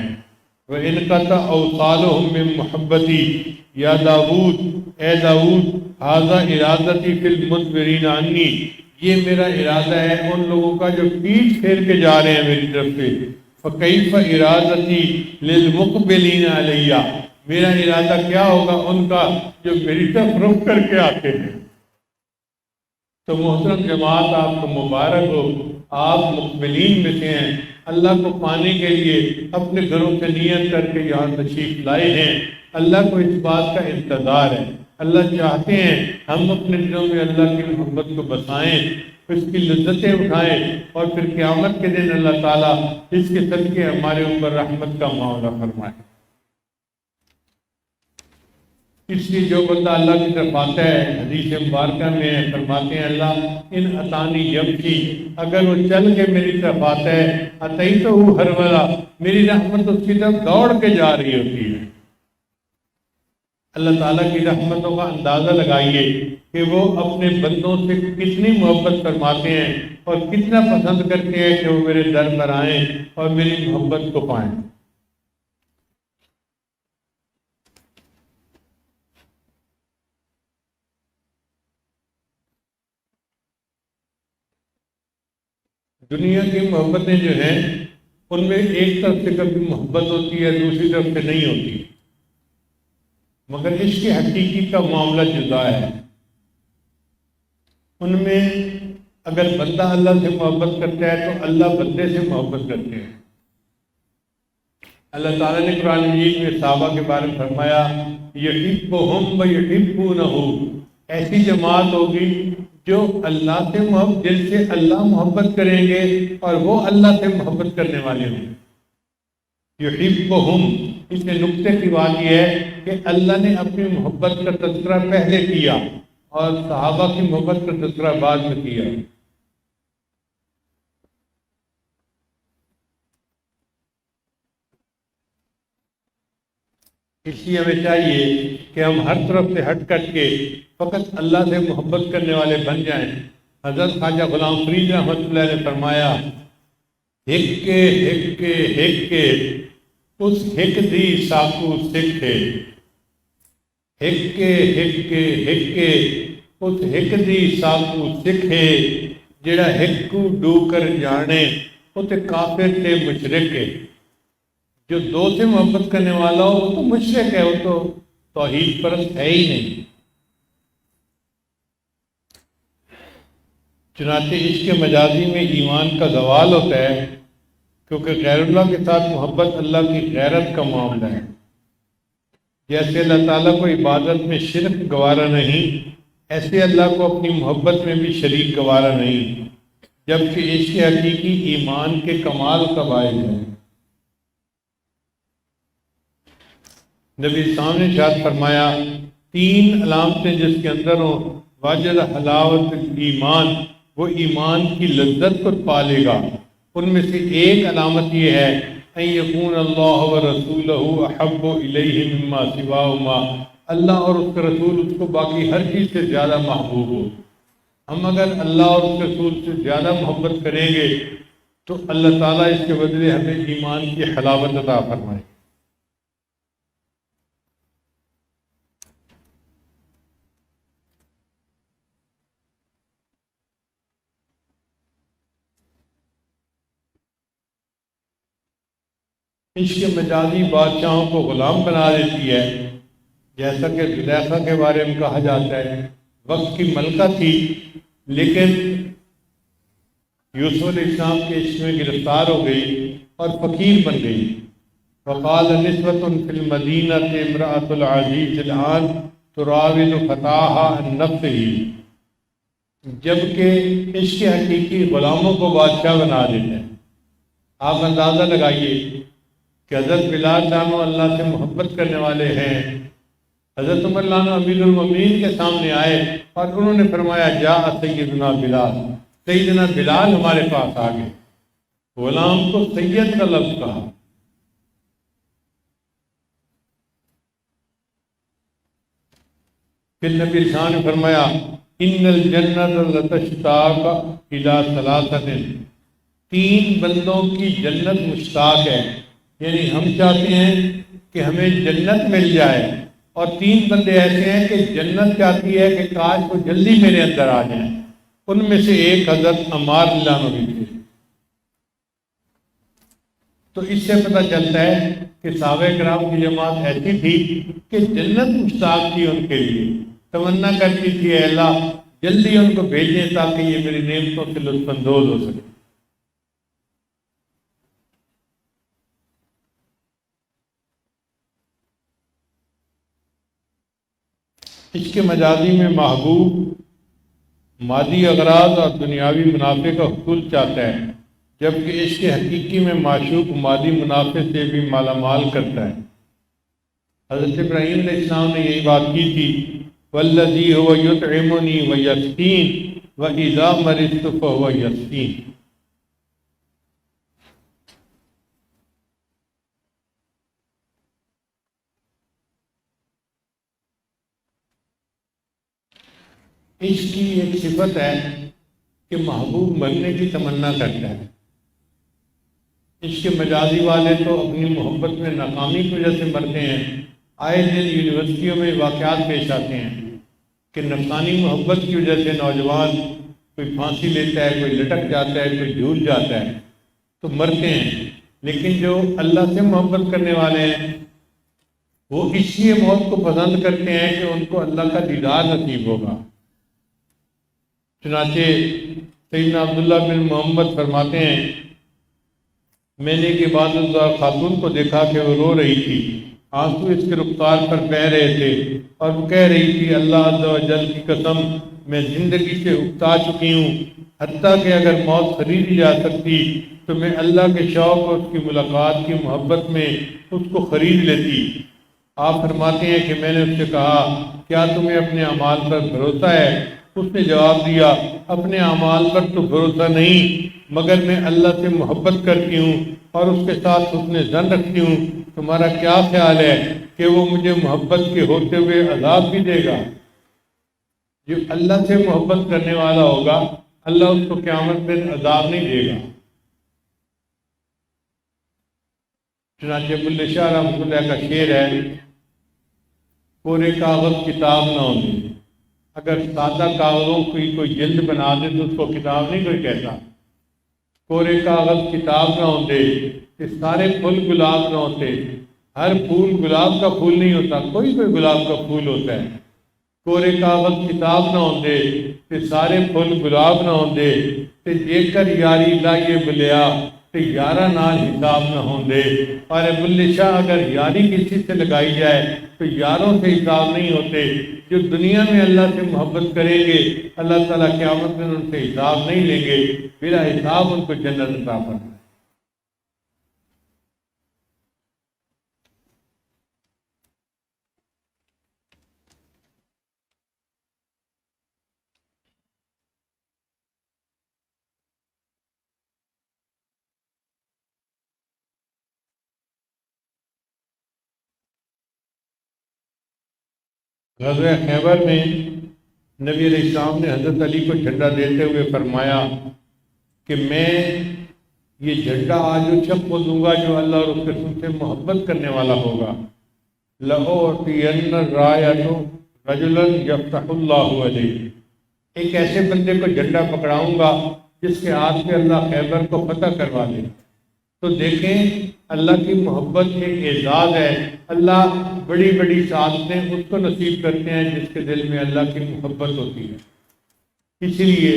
وَإِنْقَطَعَ أَوْصَالُهُم مِّن مُحَبَّتِي، یا داؤد، اے داؤد، ھذا ارادتی فی المدبرین عنی، یہ میرا ارادہ ہے ان لوگوں کا جو پیٹھ پھیر کے جا رہے ہیں میری طرف سے، فکیف ارادتی للمقبلین علیہ، میرا ارادہ کیا ہوگا ان کا جو میری طرف رخ کر کے آتے ہیں۔ تو محترم جماعت آپ کو مبارک ہو، آپ مقبلین میں سے ہیں، اللہ کو پانے کے لیے اپنے گھروں سے نیت کر کے یہاں تشریف لائے ہیں۔ اللہ کو اس بات کا انتظار ہے، اللہ چاہتے ہیں ہم اپنے دلوں میں اللہ کی محبت کو بسائیں، اس کی لذتیں اٹھائیں، اور پھر قیامت کے دن اللہ تعالیٰ اس کے صدقے ہمارے اوپر رحمت کا معاملہ فرمائے۔ اس لیے جو بندہ اللہ کی طرف آتا ہے، حدیث مبارکہ میں فرماتے ہیں اللہ ان اتانی یمشی، اگر وہ چل کے میری طرف آتا ہے، اتیتہ ہرولا، میری رحمت اس کی طرف دوڑ کے جا رہی ہوتی ہے۔ اللہ تعالیٰ کی رحمتوں کا اندازہ لگائیے کہ وہ اپنے بندوں سے کتنی محبت فرماتے ہیں اور کتنا پسند کرتے ہیں کہ وہ میرے در پر آئیں اور میری محبت کو پائیں۔ دنیا کی محبتیں جو ہیں ان میں ایک طرف سے کبھی محبت ہوتی ہے، دوسری طرف سے نہیں ہوتی، مگر عشق حقیقی کا معاملہ جدا ہے۔ ان میں اگر بندہ اللہ سے محبت کرتا ہے تو اللہ بندے سے محبت کرتے ہیں۔ اللہ تعالیٰ نے قرآن مجید میں صحابہ کے بارے میں فرمایا یحبہم ویحبونہ، ایسی جماعت ہوگی جو اللہ سے محبت، جن سے اللہ محبت کریں گے اور وہ اللہ سے محبت کرنے والے ہوں گے۔ یحبہم، اس میں نقطے کی بات یہ ہے کہ اللہ نے اپنی محبت کا تذکرہ پہلے کیا اور صحابہ کی محبت کا تذکرہ بعد میں کیا۔ اس لیے ہمیں چاہیے کہ ہم ہر طرف سے ہٹ کر کے فقط اللہ سے محبت کرنے والے بن جائیں۔ حضرت خواجہ غلام فرید رحمۃ اللہ نے فرمایا ہکے ہکے ہکے اس ہک دی ساکو سکھے، ہکے ہکے ہکے اس ہک دی ساکو سکھے، جڑا ہکو ڈو کر جانے وہ تو کافر تے مشرک ہے۔ جو دو سے محبت کرنے والا ہو وہ تو مشرک ہے، وہ تو توحید پرست ہے ہی نہیں۔ چنانچہ عشق مجازی میں ایمان کا زوال ہوتا ہے، کیونکہ غیر اللہ کے ساتھ محبت اللہ کی غیرت کا معاملہ ہے۔ جیسے اللہ تعالیٰ کو عبادت میں شرک گوارا نہیں، ایسے اللہ کو اپنی محبت میں بھی شریک گوارا نہیں، جبکہ عشق حقیقی ایمان کے کمال کا باعث ہے۔ نبی سامنے ارشاد فرمایا، تین علامتیں جس کے اندر ہوں وجد حلاوت ایمان، وہ ایمان کی لذت کو پالے گا۔ ان میں سے ایک علامت یہ ہے ان یکون اللہ و رسولہ احب الیہ مما سواہما، اللہ اور اس کا رسول اس کو باقی ہر چیز سے زیادہ محبوب ہو۔ ہم اگر اللہ اور اس کے رسول سے زیادہ محبت کریں گے تو اللہ تعالیٰ اس کے بدلے ہمیں ایمان کی حلاوت عطا فرمائے۔ عشق مجازی بادشاہوں کو غلام بنا دیتی ہے، جیسا کہ زلیخا کے بارے میں کہا جاتا ہے وقت کی ملکہ تھی، لیکن یوسف علیہ السلام کے عشق میں گرفتار ہو گئی اور فقیر بن گئی۔ وقال نسوة فی المدینہ امرأۃ العزیز الآن تراود فتاها عن نفسه، جبکہ عشق حقیقی غلاموں کو بادشاہ بنا دیتے ہیں۔ آپ اندازہ لگائیے کہ حضرت بلال جانو اللہ سے محبت کرنے والے ہیں، حضرت عمر لانو امیر المومنین کے سامنے آئے اور انہوں نے فرمایا جاء سیدنا بلال، سیدنا بلال ہمارے پاس آ گئے۔ غلام کو سید کا لفظ کہا۔ پھر نبی شاہ نے فرمایا ان الجنت لتشتاق الی ثلاثۃ، تین بندوں کی جنت مشتاق ہے، یعنی ہم چاہتے ہیں کہ ہمیں جنت مل جائے، اور تین بندے ایسے ہیں کہ جنت چاہتی ہے کہ کاش وہ جلدی میرے اندر آ جائیں۔ ان میں سے ایک حضرت عمار اللہ نبی تھے۔ تو اس سے پتہ چلتا ہے کہ صحابہ کرام کی جماعت ایسی تھی کہ جنت مشتاق تھی، ان کے لیے تمنا کرتی تھی اے اللہ جلدی ان کو بھیجیں تاکہ یہ میری نعمتوں سے لطف اندوز ہو سکے۔ عشق مجازی میں محبوب مادی اغراض اور دنیاوی منافع کا حصول چاہتا ہے، جبکہ عشق حقیقی میں معشوق مادی منافع سے بھی مالا مال کرتا ہے۔ حضرت ابراہیم علیہ السلام نے یہی بات کی تھی والذی هو یطعمنی ویسقین واذا مرضت فهو یشفین۔ عشق کی ایک صفت ہے کہ محبوب مرنے کی تمنا کرتا ہے۔ عشق مجازی والے تو اپنی محبت میں ناکامی کی وجہ سے مرتے ہیں۔ آئے دن یونیورسٹیوں میں واقعات پیش آتے ہیں کہ نفسانی محبت کی وجہ سے نوجوان کوئی پھانسی لیتا ہے، کوئی لٹک جاتا ہے، کوئی جھول جاتا ہے تو مرتے ہیں، لیکن جو اللہ سے محبت کرنے والے ہیں وہ اس لیے موت کو پسند کرتے ہیں کہ ان کو اللہ کا دیدار نصیب ہوگا۔ چنانچہ سیدنا عبداللہ بن محمد فرماتے ہیں میں نے ایک عبادت دار خاتون کو دیکھا کہ وہ رو رہی تھی، آنسو اس کے رخسار پر بہہ رہے تھے اور وہ کہہ رہی تھی اللہ عز و جل کی قسم میں زندگی سے اکتا چکی ہوں، حتیٰ کہ اگر موت خریدی جا سکتی تو میں اللہ کے شوق اور اس کی ملاقات کی محبت میں اس کو خرید لیتی۔ آپ فرماتے ہیں کہ میں نے اس سے کہا کیا تمہیں اپنے اعمال پر بھروسہ ہے؟ اس نے جواب دیا اپنے اعمال پر تو بھروسہ نہیں، مگر میں اللہ سے محبت کرتی ہوں اور اس کے ساتھ حسن ظن رکھتی ہوں، تمہارا کیا خیال ہے کہ وہ مجھے محبت کے ہوتے ہوئے عذاب بھی دے گا؟ جو اللہ سے محبت کرنے والا ہوگا اللہ اس کو قیامت میں عذاب نہیں دے گا۔ چنانچہ بلے شاہ رحمۃ اللہ کا شعر ہے، کورے کاغذ کتاب نہ ہوندے، اگر سادہ کاغذوں کی کوئی جلد بنا دے تو اس کو کتاب نہیں کوئی کہتا۔ کورے کاغذ کتاب نہ ہوندے کہ سارے پھول گلاب نہ ہوتے، ہر پھول گلاب کا پھول نہیں ہوتا، کوئی کوئی گلاب کا پھول ہوتا ہے۔ کورے کاغذ کتاب نہ ہوندے کہ سارے پھول گلاب نہ ہوندے، تے جے کر یاری لائیے بلیا تے یارہ نال حساب نہ ہوندے۔ اور اے بلے شاہ، اگر یاری کسی سے لگائی جائے تو یاروں سے حساب نہیں ہوتے۔ جو دنیا میں اللہ سے محبت کریں گے، اللہ تعالیٰ قیامت میں ان سے حساب نہیں لیں گے، بلا حساب ان کو جنت عطا فرمائے۔ غزوہ خیبر میں نبی علیہ السلام نے حضرت علی کو جھنڈا دیتے ہوئے فرمایا کہ میں یہ جھنڈا آج اس شخص کو دوں گا جو اللہ اور اس کے رسول سے محبت کرنے والا ہوگا۔ لَأُعْطِيَنَّ الرَّایَةَ رَجُلًا يَفْتَحُ اللَّهُ عَلَيْهِ، ایک ایسے بندے کو جھنڈا پکڑاؤں گا جس کے ہاتھ سے اللہ خیبر کو فتح کروا دے۔ تو دیکھیں، اللہ کی محبت ایک اعزاز ہے۔ اللہ بڑی بڑی سعادتیں اس کو نصیب کرتے ہیں جس کے دل میں اللہ کی محبت ہوتی ہے۔ اسی لیے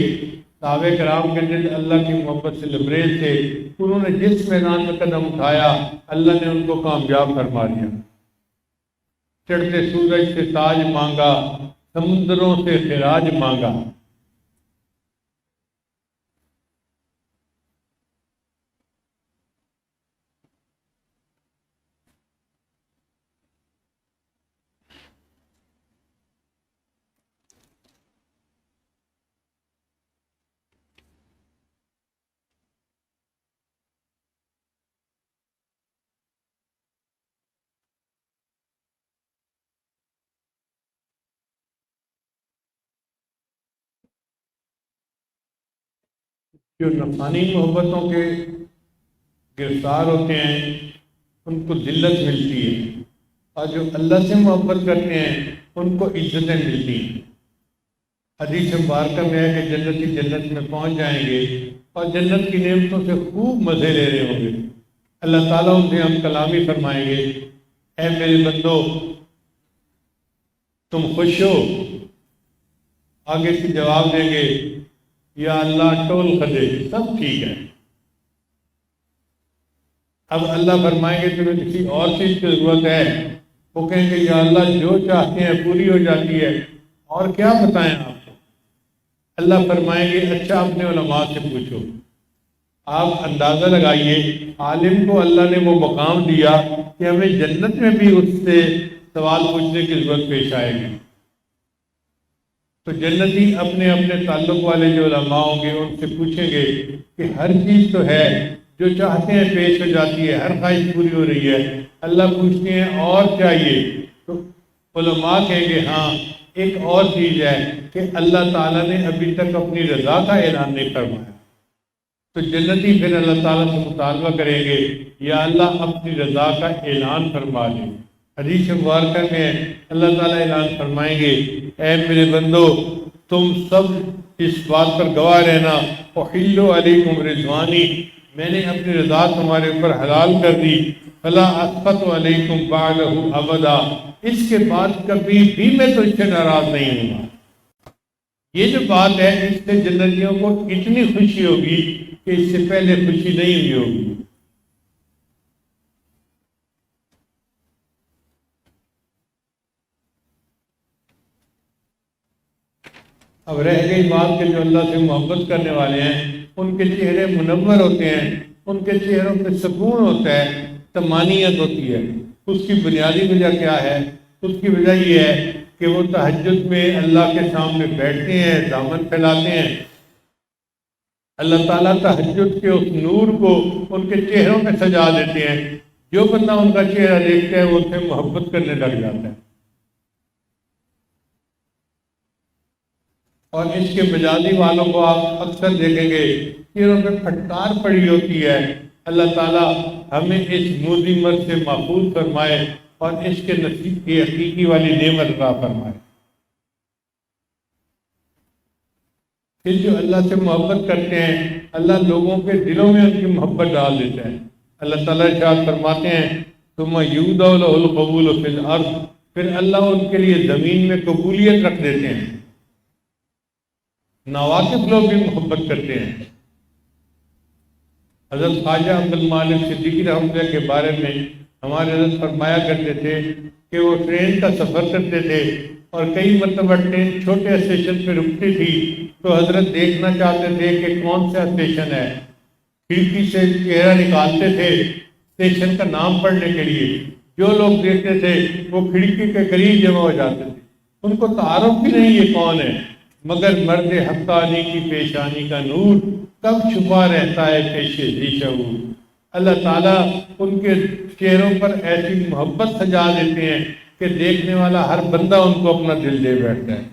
صحابہ کرام کے دل اللہ کی محبت سے لبریز تھے، انہوں نے جس میدان میں قدم اٹھایا اللہ نے ان کو کامیاب فرما دیا۔ چڑھتے سورج سے تاج مانگا، سمندروں سے خراج مانگا۔ جو نفسانی محبتوں کے گرفتار ہوتے ہیں ان کو ذلت ملتی ہے، اور جو اللہ سے محبت کرتے ہیں ان کو عزتیں ملتی ہیں۔ حدیث مبارکہ میں ہے کہ جنتی جنت میں پہنچ جائیں گے اور جنت کی نعمتوں سے خوب مزے لے رہے ہوں گے۔ اللہ تعالیٰ ان سے ہم کلامی فرمائیں گے، اے میرے بندو تم خوش ہو؟ آگے سے جواب دیں گے، یا اللہ ٹول خدے سب ٹھیک ہے۔ اب اللہ فرمائیں گے تمہیں کسی اور چیز کی ضرورت ہے؟ وہ کہیں گے یا اللہ جو چاہتے ہیں پوری ہو جاتی ہے، اور کیا بتائیں آپ کو؟ اللہ فرمائیں گے اچھا اپنے علماء سے پوچھو۔ آپ اندازہ لگائیے، عالم کو اللہ نے وہ مقام دیا کہ ہمیں جنت میں بھی اس سے سوال پوچھنے کی ضرورت پیش آئے گی۔ تو جنتی اپنے اپنے تعلق والے جو علماء ہوں گے ان سے پوچھیں گے کہ ہر چیز تو ہے، جو چاہتے ہیں پیش ہو جاتی ہے، ہر خواہش پوری ہو رہی ہے۔ اللہ پوچھتے ہیں اور چاہیے؟ تو علماء کہیں گے ہاں ایک اور چیز ہے کہ اللہ تعالیٰ نے ابھی تک اپنی رضا کا اعلان نہیں فرمایا۔ تو جنتی پھر اللہ تعالیٰ سے مطالبہ کریں گے یا اللہ اپنی رضا کا اعلان فرما دیں۔ حدیث مبارکہ میں اللہ تعالیٰ اعلان فرمائیں گے، اے میرے بندو تم سب اس بات پر گواہ رہنا، احل علیکم رضوانی، میں نے اپنی رضا تمہارے اوپر حلال کر دی، فلا اسخط علیکم بعدہ ابدا، اس کے بعد کبھی بھی میں تو اس سے ناراض نہیں ہوں گا۔ یہ جو بات ہے اس سے جنتیوں کو اتنی خوشی ہوگی کہ اس سے پہلے خوشی نہیں ہوئی ہوگی۔ اب رہ گئی بات کہ جو اللہ سے محبت کرنے والے ہیں ان کے چہرے منور ہوتے ہیں، ان کے چہروں پہ سکون ہوتا ہے، طمانینت ہوتی ہے۔ اس کی بنیادی وجہ کیا ہے؟ اس کی وجہ یہ ہے کہ وہ تہجد میں اللہ کے سامنے بیٹھتے ہیں، دامن پھیلاتے ہیں، اللہ تعالیٰ تہجد کے اس نور کو ان کے چہروں میں سجا دیتے ہیں۔ جو بندہ ان کا چہرہ دیکھتا ہے وہ ان سے محبت کرنے لگ جاتا ہے۔ اور اس کے مجازی والوں کو آپ اکثر دیکھیں گے کہ انہوں پہ پھٹکار پڑی ہوتی ہے، اللہ تعالیٰ ہمیں اس موذی مرض سے محفوظ فرمائے اور عشق نصیب کی حقیقی والی نعمت عطا فرمائے۔ پھر جو اللہ سے محبت کرتے ہیں اللہ لوگوں کے دلوں میں ان کی محبت ڈال دیتا ہے۔ اللہ تعالیٰ ارشاد فرماتے ہیں ثم یودع لہ القبول فی الارض، پھر اللہ ان کے لیے زمین میں قبولیت رکھ دیتے ہیں۔ ناواقف لوگ بھی محبت کرتے ہیں۔ حضرت خواجہ عبد المالک صدیقی رحمۃ اللہ کے بارے میں ہمارے حضرت فرمایا کرتے تھے کہ وہ ٹرین کا سفر کرتے تھے اور کئی مرتبہ ٹرین چھوٹے اسٹیشن پہ رکتی تھی تو حضرت دیکھنا چاہتے تھے کہ کون سا اسٹیشن ہے، کھڑکی سے چہرہ نکالتے تھے اسٹیشن کا نام پڑھنے کے لیے۔ جو لوگ دیکھتے تھے وہ کھڑکی کے قریب جمع ہو جاتے تھے، ان کو تعارف بھی نہیں یہ کون ہے، مگر مرد حقانی کی پیشانی کا نور کب چھپا رہتا ہے پیش ذی-شعور۔ اللہ تعالیٰ ان کے چہروں پر ایسی محبت سجا دیتے ہیں کہ دیکھنے والا ہر بندہ ان کو اپنا دل دے بیٹھتا ہے۔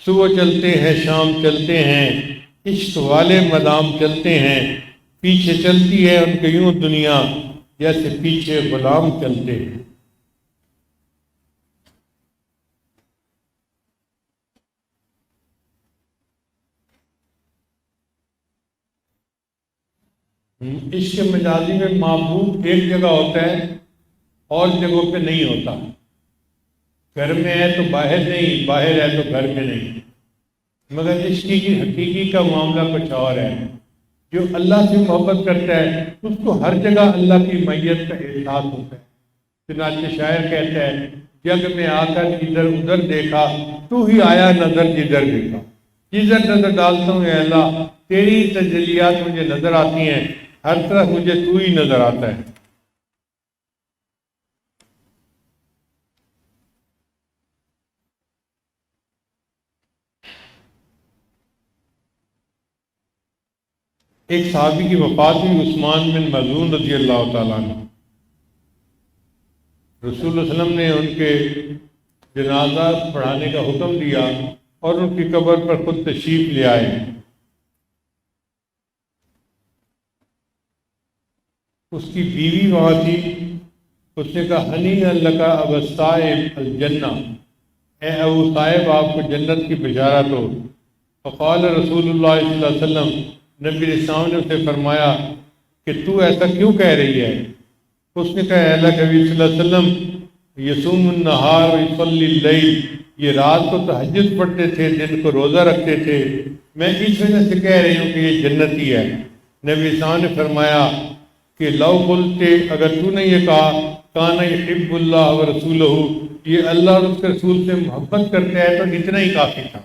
صبح چلتے ہیں شام چلتے ہیں، عشق والے مدام چلتے ہیں، پیچھے چلتی ہے ان کے یوں دنیا جیسے پیچھے غلام چلتے ہیں۔ عشق مجازی میں محبوب ایک جگہ ہوتا ہے اور جگہوں پہ نہیں ہوتا۔ گھر میں ہے تو باہر نہیں، باہر ہے تو گھر میں نہیں، مگر عشق کی حقیقی کا معاملہ کچھ اور ہے۔ جو اللہ سے محبت کرتا ہے اس کو ہر جگہ اللہ کی معیت کا احساس ہوتا ہے۔ چنانچہ شاعر کہتا ہے جگ میں آ کر ادھر ادھر دیکھا تو ہی آیا نظر جدھر دیکھا۔ جدھر نظر ڈالتا ہوں اے اللہ تیری تجلیات مجھے نظر آتی ہیں، ہر طرف مجھے تو ہی نظر آتا ہے۔ ایک صحابی کی وفات ہوئی، عثمان بن مظعون رضی اللہ تعالیٰ عنہ۔ رسول اللہ علیہ وسلم نے ان کے جنازہ پڑھانے کا حکم دیا اور ان کی قبر پر خود تشریف لے آئے۔ اس کی بیوی وہاں تھی، اس نے کہا ہنیئا لک ابا صائب الجنہ، اے ابو صائب آپ کو جنت کی بشارت ہو۔ فقال رسول اللہ صلی اللہ علیہ وسلم، نبی علیہ السلام نے اسے فرمایا کہ تو ایسا کیوں کہہ رہی ہے؟ اس نے کہا اے اللہ کے نبی صلی اللہ علیہ وسلم یصوم النہار ویصلی اللیل، یہ رات کو تہجد پڑھتے تھے دن کو روزہ رکھتے تھے، میں اس وجہ سے کہہ رہی ہوں کہ یہ جنتی ہے۔ نبی علیہ السلام نے فرمایا کہ لو قلتے، اگر تو نے یہ کہا کان یحب اللہ ورسولہ، یہ اللہ اور اس کے رسول سے محبت کرتا ہے، تو اتنا ہی کافی تھا۔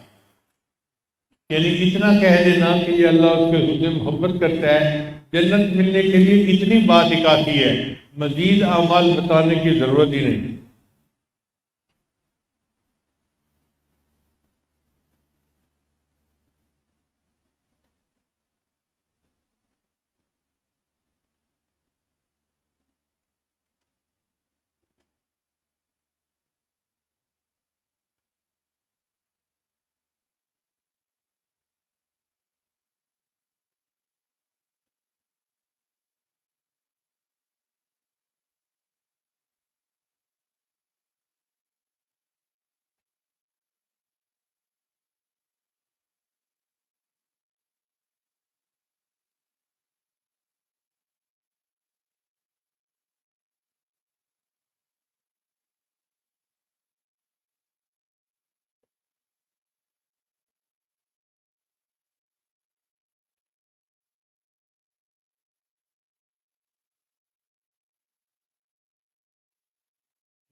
یعنی اتنا کہہ دینا کہ یہ اللہ اور اس کے رسول سے محبت کرتا ہے، جنت ملنے کے لیے اتنی بات ہی کافی ہے، مزید اعمال بتانے کی ضرورت ہی نہیں۔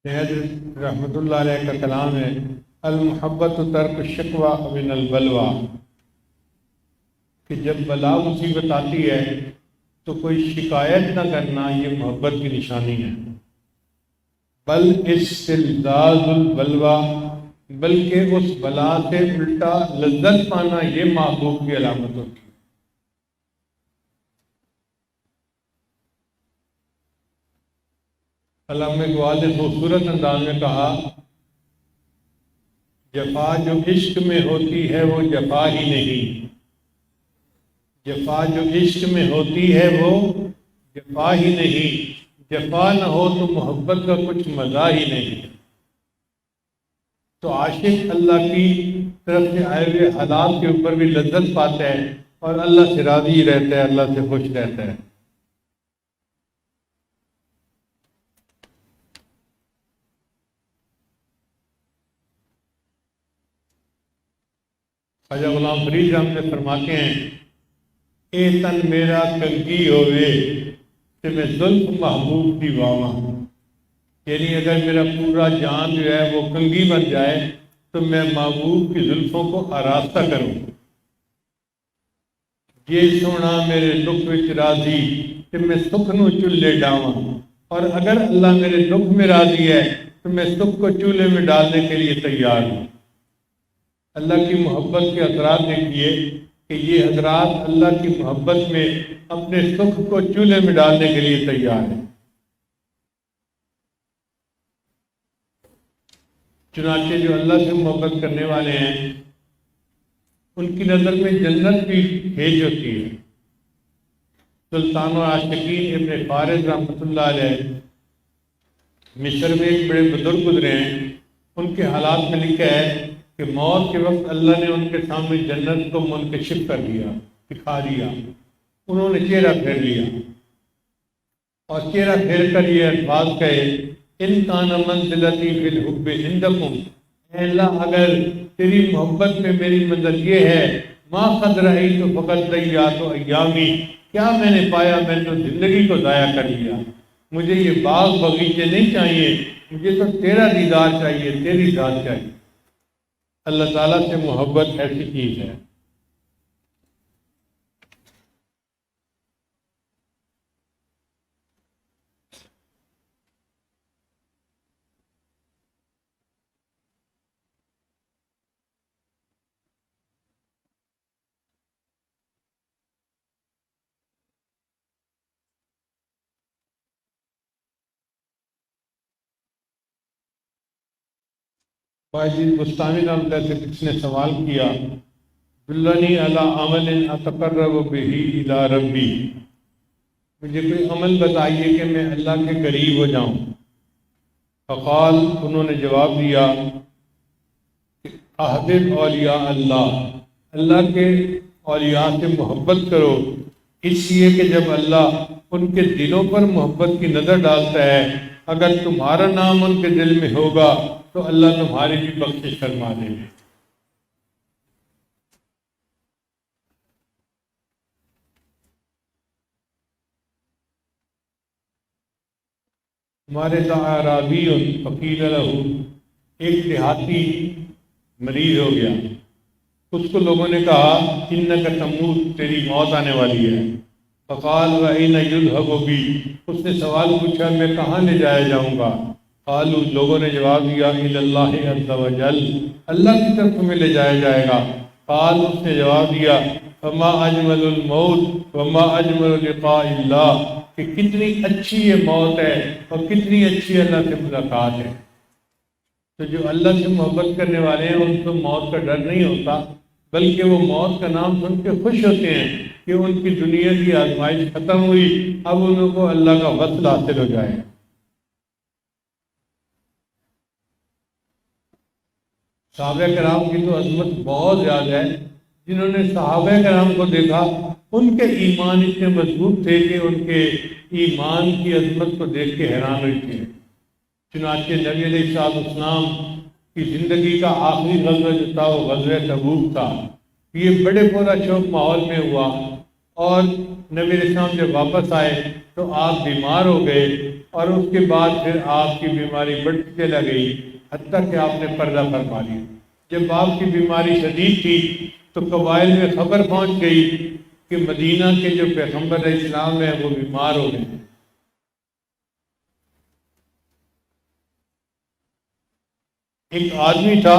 حضرت رحمۃ اللہ علیہ کا کلام ہے المحبت ترک الشکوى من البلوى، کہ جب بلا مصیبت آتی ہے تو کوئی شکایت نہ کرنا یہ محبت کی نشانی ہے۔ بل استلذاذ البلوى، بلکہ اس بلا سے الٹا لذت پانا یہ محبوب کی علامت ہوتی ہے۔ علامہ اقبال نے خوبصورت انداز میں کہا جفا جو عشق میں ہوتی ہے وہ جفا ہی نہیں، جفا جو عشق میں ہوتی ہے وہ جفا ہی نہیں، جفا نہ ہو تو محبت کا کچھ مزہ ہی نہیں۔ تو عاشق اللہ کی طرف سے آئے ہوئے حالات کے اوپر بھی لذت پاتا ہے اور اللہ سے راضی رہتا ہے، اللہ سے خوش رہتا ہے۔ خواجہ غلام فرید رحمۃ اللہ فرماتے ہیں، اے تن میرا کنگی ہوئے کہ میں زلف محبوب کی واواں، یعنی اگر میرا پورا جان جو ہے وہ کنگھی بن جائے تو میں محبوب کی زلفوں کو آراستہ کروں۔ یہ سونا میرے دکھ وچ راضی کہ میں سکھ نو چولہے ڈاواں، اور اگر اللہ میرے دکھ میں راضی ہے تو میں سکھ کو چولہے میں ڈالنے کے لیے تیار ہوں۔ اللہ کی محبت کے اثرات دیکھیے کہ یہ حضرات اللہ کی محبت میں اپنے سکھ کو چولہے میں ڈالنے کے لیے تیار ہیں۔ چنانچہ جو اللہ سے محبت کرنے والے ہیں ان کی نظر میں جنت بھی بھیج ہوتی ہے۔ سلطان العاشقین ابن فارس رحمۃ اللہ علیہ مصر میں ایک بڑے بزرگ گزرے ہیں، ان کے حالات میں لکھا ہے کہ موت کے وقت اللہ نے ان کے سامنے جنت کو منکشف کر دیا، دکھا دیا، انہوں نے چہرہ پھیر لیا اور چہرہ پھیر کر یہ الفاظ کہے، ان کان منزلتی فی الحب عندکم، اے اللہ اگر تیری محبت میں میری منزل یہ ہے، ما قد رأیت فقط ضیعت ایامی، کیا میں نے پایا، میں تو زندگی کو ضائع کر لیا، مجھے یہ باغ بغیچے نہیں چاہیے، مجھے تو تیرا دیدار چاہیے، تیری ذات چاہیے۔ اللہ تعالیٰ سے محبت ایسی چیز ہے۔ باجی بستانی رحمۃ اللہ سے کس نے سوال کیا، دلنی علی عمل اتقرب بہ الی ربی، مجھے کوئی عمل بتائیے کہ میں اللہ کے قریب ہو جاؤں۔ فقال، انہوں نے جواب دیا، احبب اولیاء اللہ، اللہ کے اولیاء سے محبت کرو، اس لیے کہ جب اللہ ان کے دلوں پر محبت کی نظر ڈالتا ہے، اگر تمہارا نام ان کے دل میں ہوگا تو اللہ تمہاری بھی بخشش فرما دے گا۔ ہمارے اعرابی فقیل لہ، ایک دیہاتی مریض ہو گیا، اس کو لوگوں نے کہا انک تموت، تیری موت آنے والی ہے۔ فقال وَأَيْنَ يُذْهَبُ بِي، اس نے سوال پوچھا میں کہاں لے جایا جاؤں گا؟ قالوا، لوگوں نے جواب دیا إِلَى اللَّهِ عَزَّ وَجَلَّ، اللہ کی طرف تمہیں لے جایا جائے گا۔ قال، اس نے جواب دیا فَمَا أَجْمَلُ الْمَوْتِ وَمَا أَجْمَلُ لِقَاءِ اللَّهِ، کہ کتنی اچھی یہ موت ہے اور کتنی اچھی اللہ سے ملاقات ہے۔ تو جو اللہ سے محبت کرنے والے ہیں ان کو موت کا ڈر نہیں ہوتا، بلکہ وہ موت کا نام سن کے خوش ہوتے ہیں کہ ان کی دنیا کی آزمائش ختم ہوئی، اب ان کو اللہ کا وصل حاصل ہو جائے۔ صحابہ کرام کی تو عظمت بہت زیادہ ہے، جنہوں نے صحابہ کرام کو دیکھا ان کے ایمان اتنے مضبوط تھے کہ ان کے ایمان کی عظمت کو دیکھ کے حیران ہوئی تھے۔ چنانچہ نبی علیہ السلام کی زندگی کا آخری غزوہ جو تھا وہ غزوہ تبوک تھا۔ یہ بڑے پورا شوق ماحول میں ہوا اور نبی علیہ السلام جب واپس آئے تو آپ بیمار ہو گئے، اور اس کے بعد پھر آپ کی بیماری بڑھتی چلی گئی حتیٰ کہ آپ نے پردہ فرما لیا۔ جب آپ کی بیماری شدید تھی تو قبائل میں خبر پہنچ گئی کہ مدینہ کے جو پیغمبر علیہ السلام ہیں وہ بیمار ہو گئے۔ ایک آدمی تھا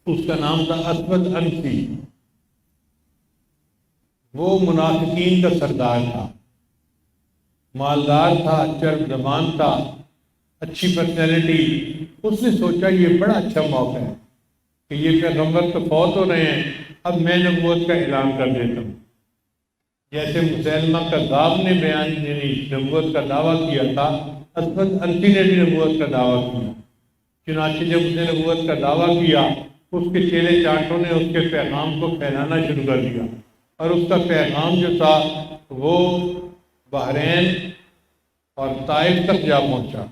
اس کا نام تھا اسود انسی، وہ منافقین کا سردار تھا، مالدار تھا، چرب زبان تھا، اچھی پرسنالٹی، اس نے سوچا یہ بڑا اچھا موقع ہے کہ یہ پیغمبر تو فوت ہو رہے ہیں، اب میں نبوت کا اعلان کر دیتا ہوں۔ جیسے مسلمہ کذاب نے بیان یعنی نبوت کا دعویٰ کیا تھا، اسود انسی نے بھی نبوت کا دعویٰ کیا۔ چنانچہ جب اس نے نبوت کا دعویٰ کیا، اس کے چیلے چاٹوں نے اس کے پیغام کو پھیلانا شروع کر دیا، اور اس کا پیغام جو تھا وہ بحرین اور طائف تک جا پہنچا۔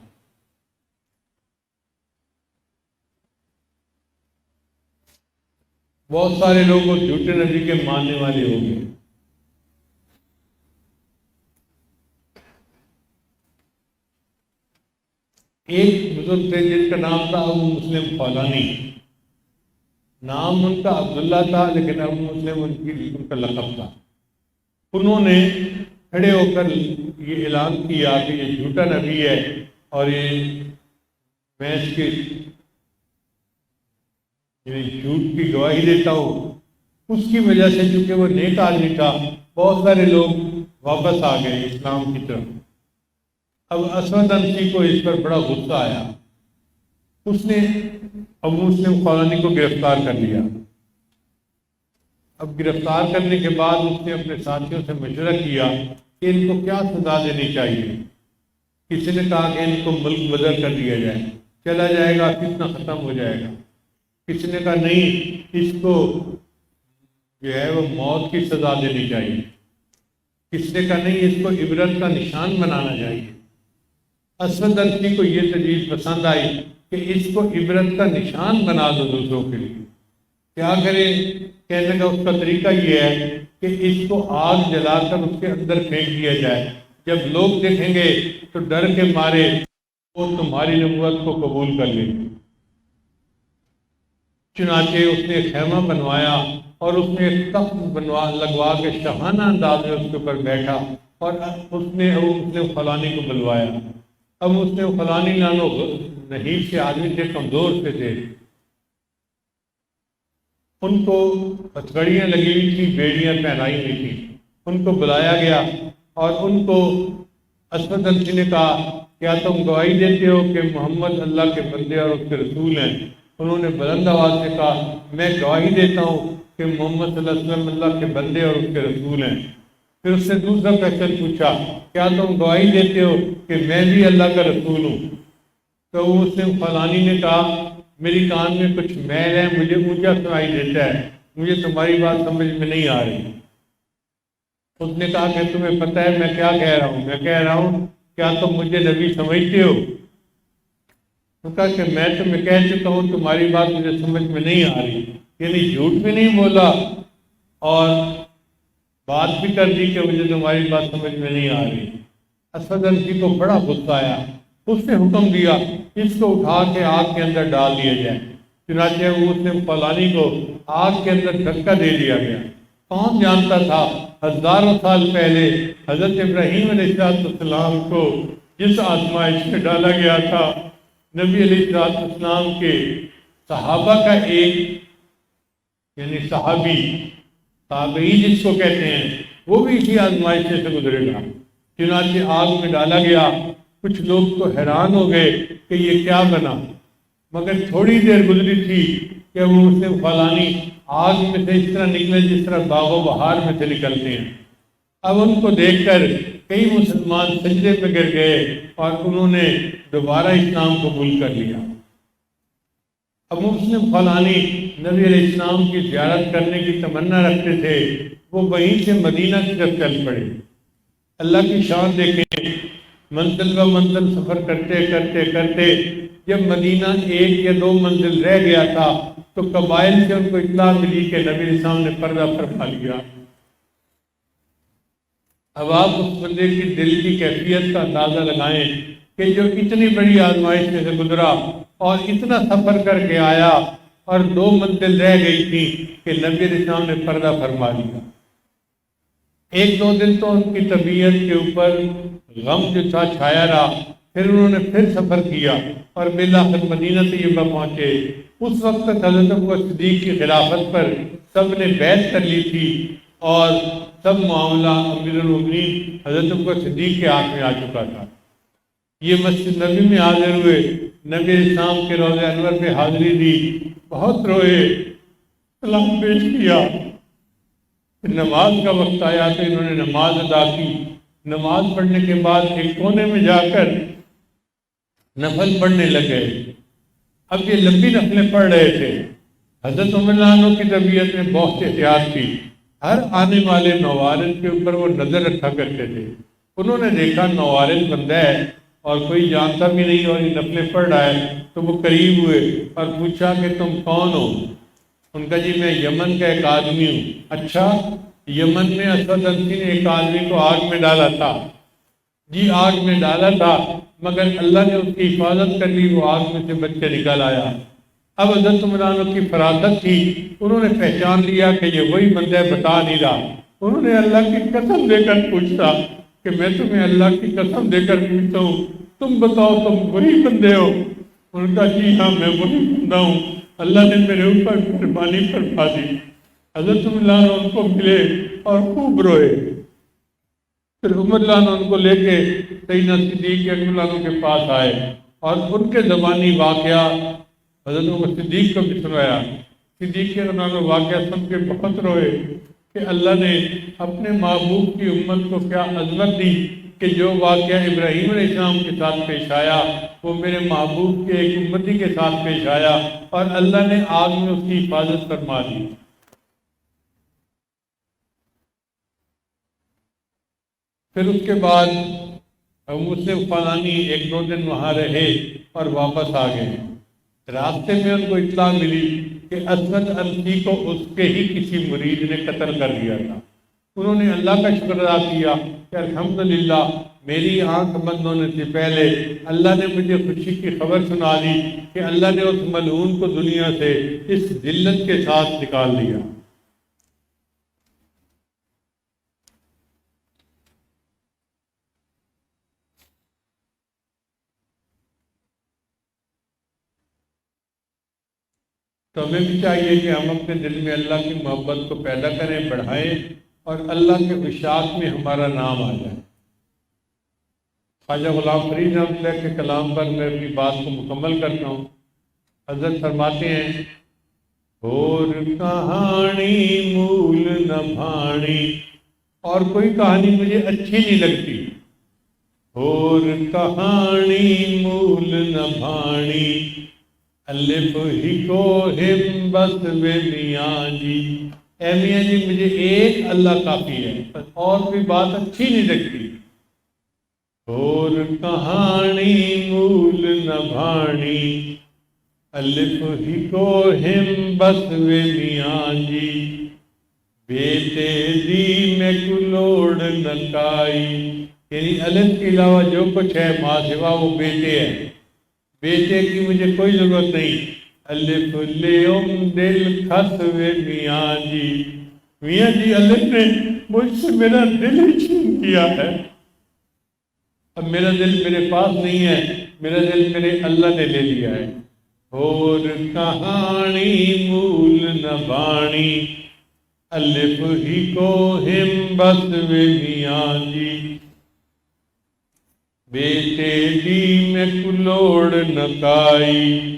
بہت سارے لوگ اس جھوٹے نبی کے ماننے والے ہو گئے۔ ایک بزرگ تھے جن کا نام تھا ابو مسلم خولانی، نام ان کا عبداللہ تھا لیکن ابو مسلم ان کا لقب تھا۔ انہوں نے کھڑے ہو کر یہ اعلان کیا کہ یہ جھوٹا نبی ہے، اور یہ میں اس کی جھوٹ کی گواہی دیتا ہوں۔ اس کی وجہ سے چونکہ وہ نیک آدمی تھا، بہت سارے لوگ واپس آ گئے اسلام کی طرف۔ اب اسود انسی کو اس پر بڑا غصہ آیا، اس نے ابو مسلم خولانی کو گرفتار کر لیا۔ اب گرفتار کرنے کے بعد اس نے اپنے ساتھیوں سے مشورہ کیا کہ ان کو کیا سزا دینی چاہیے۔ کسی نے کہا کہ ان کو ملک بدر کر دیا جائے، چلا جائے گا، فتنہ ختم ہو جائے گا۔ کسی نے کہا نہیں، اس کو جو ہے وہ موت کی سزا دینی چاہیے۔ کسی نے کہا نہیں، اس کو عبرت کا نشان بنانا چاہیے۔ اسود انسی کو یہ تجویز پسند آئی کہ اس کو عبرت کا نشان بنا دو دوسروں کے لیے۔ کیا کرے؟ کہنے کا اس کا طریقہ یہ ہے کہ اس کو آگ جلا کر اس کے اندر پھینک دیا جائے، جب لوگ دیکھیں گے تو ڈر کے مارے وہ تمہاری نبوت کو قبول کر لیں گے۔ چنانچہ اس نے خیمہ بنوایا اور اس نے ایک تخت لگوا کے شاہانہ انداز میں اس کے اوپر بیٹھا، اور اس نے ابو مسلم خولانی کو بلوایا۔ اب مسلم خولانی نانو نحیف سے آدمی تھے، کمزور سے تھے، ان کو ہتھکڑیاں لگی ہوئی تھی، بیڑیاں پہنائی ہوئی تھیں۔ ان کو بلایا گیا اور ان کو اسود انسی نے کہا کیا تم گواہی دیتے ہو کہ محمد اللہ کے بندے اور اس کے رسول ہیں؟ انہوں نے بلند آواز سے کہا میں گواہی دیتا ہوں کہ محمد صلی اللہ علیہ وسلم اللہ کے بندے اور اس کے رسول ہیں۔ پھر اس نے دوسرا کوشچن پوچھا کیا تم گواہی دیتے ہو کہ میں بھی اللہ کا رسول ہوں؟ تو وہ مسلم خولانی نے کہا میری کان میں کچھ میل ہے، مجھے اونچا سنائی دیتا ہے، مجھے تمہاری بات سمجھ میں نہیں آ رہی۔ اس نے کہا کہ تمہیں پتہ ہے میں کیا کہہ رہا ہوں؟ میں کہہ رہا ہوں کیا تم مجھے نبی سمجھتے ہو؟ تو کہا کہ میں تمہیں کہہ چکا ہوں تمہاری بات مجھے سمجھ میں نہیں آ رہی، یعنی جھوٹ بھی نہیں بولا اور بات بھی کر دی کہ مجھے تمہاری بات سمجھ میں نہیں آ رہی۔ اسود انسی کو بڑا غصہ آیا، اس نے حکم دیا اس کو اٹھا کے آگ کے اندر ڈال دیا جائے۔ چنانچہ وہ مسلم خولانی کو آگ کے اندر دھکا دے دیا گیا۔ کون جانتا تھا ہزاروں سال پہلے حضرت ابراہیم علیہ السلام کو جس آزمائش میں ڈالا گیا تھا، نبی علیہ السلام کے صحابہ کا ایک یعنی صحابی تابعی جس کو کہتے ہیں، وہ بھی اسی آزمائش سے گزرے گا۔ چنانچہ آگ میں ڈالا گیا، کچھ لوگ تو حیران ہو گئے کہ یہ کیا بنا، مگر تھوڑی دیر گزری تھی کہ وہ مسلم خولانی آگ میں سے اس طرح نکلے جس طرح باغ و بہار میں سے نکلتے ہیں۔ اب ان کو دیکھ کر کئی مسلمان سجدے پہ گر گئے اور انہوں نے دوبارہ اسلام قبول کر لیا۔ اب مسلم خولانی نبی علیہ السلام کی زیارت کرنے کی تمنا رکھتے تھے، وہ وہیں سے مدینہ کی طرف چل پڑے۔ اللہ کی شان دیکھیں، منزل و منزل سفر کرتے کرتے کرتے جب مدینہ ایک یا دو منزل رہ گیا تھا تو قبائل سے ان کو اطلاع ملی کہ نبی علیہ السلام نے پردہ فرما لیا۔ اب آپ اس بندے کی دل کی کیفیت کا اندازہ لگائیں کہ جو اتنی بڑی آزمائش میں سے گزرا اور اتنا سفر کر کے آیا اور دو منزل رہ گئی تھی کہ نبی علیہ السلام نے پردہ فرما لیا۔ ایک دو دن تو ان کی طبیعت کے اوپر غم جو تھا چھایا رہا، پھر انہوں نے پھر سفر کیا اور بالآخر مدینہ طیبہ پہنچے۔ اس وقت تک حضرت ابو بکر صدیق کی خلافت پر سب نے بیعت کر لی تھی اور سب معاملہ امیر المومنین حضرت ابو بکر صدیق کے ہاتھ میں آ چکا تھا۔ یہ مسجد نبی میں حاضر ہوئے، نبی اسلام کے روضہ انور پہ حاضری دی، بہت روئے، سلام پیش کیا۔ پھر نماز کا وقت آیا تو انہوں نے نماز ادا کی۔ نماز پڑھنے کے بعد ایک کونے میں جا کر نفل پڑھنے لگے۔ اب یہ لمبی نفلیں پڑھ رہے تھے۔ حضرت عمر رضی اللہ عنہ کی طبیعت میں بہت احتیاط تھی، ہر آنے والے نوارد کے اوپر وہ نظر رکھا کرتے تھے۔ انہوں نے دیکھا نوارد بندہ ہے اور کوئی جانتا بھی نہیں اور یہ نفلیں پڑھ رہا ہے، تو وہ قریب ہوئے اور پوچھا کہ تم کون ہو؟ ان کا جی میں یمن کا ایک آدمی ہوں۔ اچھا، یمن میں اسود انسی نے ایک آدمی کو آگ میں ڈالا تھا؟ جی آگ میں ڈالا تھا، مگر اللہ نے اس کی حفاظت کر لی، وہ آگ میں سے بچ کے نکل آیا۔ اب حضرت عمر عنہ کی فراست تھی، انہوں نے پہچان لیا کہ یہ وہی بندہ بتا نہیں رہا۔ انہوں نے اللہ کی قسم دے کر پوچھا کہ میں تمہیں اللہ کی قسم دے کر پوچھتا ہوں، تم بتاؤ تم وہی بندے ہو؟ ان کا جی ہاں میں وہی بندہ ہوں، اللہ نے میرے اوپر مہربانی فرما دی۔ حضرت عمر عنہ ان کو ملے اور خوب روئے۔ پھر عمر عنہ ان کو لے کے سیدنا صدیق اکبر عنہ کے پاس آئے اور ان کے زبانی واقعہ حضرت عمر صدیق کو بھی سنایا۔ صدیق اکبر عنہ واقعہ سن کے بہت روئے کہ اللہ نے اپنے محبوب کی امت کو کیا عظمت دی کہ جو واقعہ ابراہیم علیہ السلام کے ساتھ پیش آیا وہ میرے محبوب کے ایک امتی کے ساتھ پیش آیا اور اللہ نے آگ میں اس کی حفاظت فرما دی۔ پھر اس کے بعد مسلم خانانی ایک دو دن وہاں رہے اور واپس آ گئے۔ راستے میں ان کو اطلاع ملی کہ اسود انسی کو اس کے ہی کسی مرید نے قتل کر دیا تھا۔ انہوں نے اللہ کا شکر ادا کیا کہ الحمدللہ میری آنکھ بند ہونے سے پہلے اللہ نے مجھے خوشی کی خبر سنا دی کہ اللہ نے اس ملعون کو دنیا سے اس ذلت کے ساتھ نکال دیا۔ تو ہمیں بھی چاہیے کہ ہم اپنے دل میں اللہ کی محبت کو پیدا کریں، بڑھائیں اور اللہ کے عشاق میں ہمارا نام آ جائے۔ خواجہ غلام فرید رحمۃ اللہ کے کلام پر میں اپنی بات کو مکمل کرتا ہوں۔ حضرت فرماتے ہیں، اور کہانی مول نہ بھاڑی، اور کوئی کہانی مجھے اچھی نہیں لگتی۔ اور کہانی مول نہ بھاڑی، الف ہی کو ہم بس وے میاں جی، اے میاں جی مجھے ایک اللہ کافی ہے، اور کوئی بات اچھی نہیں لگتی۔ اور کہانی مول نہ بھاڑی، الف ہی کو ہم بس وے میاں جی، بیٹے دی میں کلوڑ نہ کائی، یعنی الف کے علاوہ جو کچھ ہے ماں سوا وہ بیٹے ہے، بیٹے کی مجھے کوئی ضرورت نہیں۔ الف لیوم دل کھس وے میاں جی، میاں جی الف نے مجھ سے میرا دل ہی چھین لیا ہے، اب میرا دل میرے پاس نہیں ہے، میرا دل میرے اللہ نے لے لیا ہے۔ اور کہانی مول نہ بانی، الف ہی کو ہم بس وے میاں جی، بیٹے دی میں کلوڑ نہ کائی،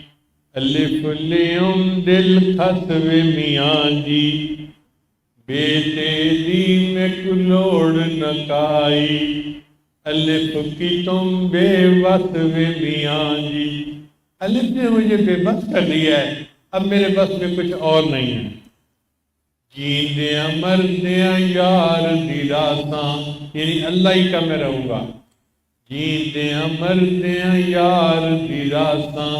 الف لیوم دل کھس وے میاں جی، بیٹے دی میں کلوڑ نہ کائی، الف کی تم بے بس وے میاں جی، الف نے مجھے بے بس کر دیا ہے، اب میرے بس میں کچھ اور نہیں ہے۔ جیندیاں مردیاں یار دی راتاں، یعنی اللہ ہی کا میں رہوں گا۔ جیندیاں مردیاں یار دی راتاں،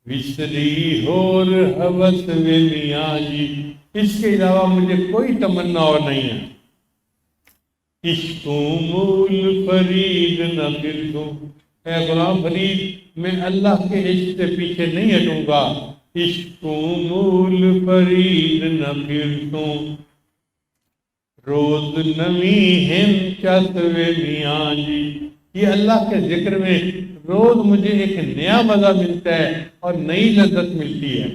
وسری ہور حوث وے میاں جی، اس کے علاوہ مجھے کوئی تمنا اور نہیں ہے۔ عشق مول فرید نہ پھروں، اے غلام فرید میں اللہ کے عشق سے پیچھے نہیں ہٹوں گا۔ عشق مول فرید نہ پھروں، روز نویں ہم چس وے میاں جی، یہ اللہ کے ذکر میں روز مجھے ایک نیا مزہ ملتا ہے اور نئی لذت ملتی ہے۔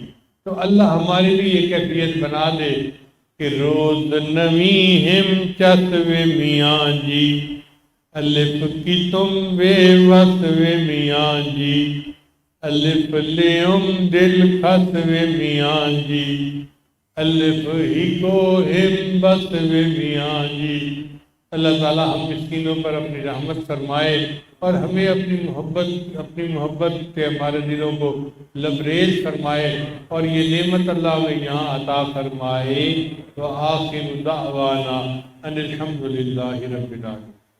تو اللہ ہمارے لیے یہ کیفیت بنا دے کہ روز نویں ہم چس وے میاں جی، الف کی تم بے وس وے میاں جی، الف لیم دل خس وے میاں جی، الف ہی کو ہم بس وے میاں جی۔ اللہ تعالیٰ ہم مسکینوں پر اپنی رحمت فرمائے اور ہمیں اپنی محبت سے ہمارے دلوں کو لبریز فرمائے اور یہ نعمت اللہ ہمیں یہاں عطا فرمائے۔ وآخر دعوانا ان الحمد للہ رب العالمین۔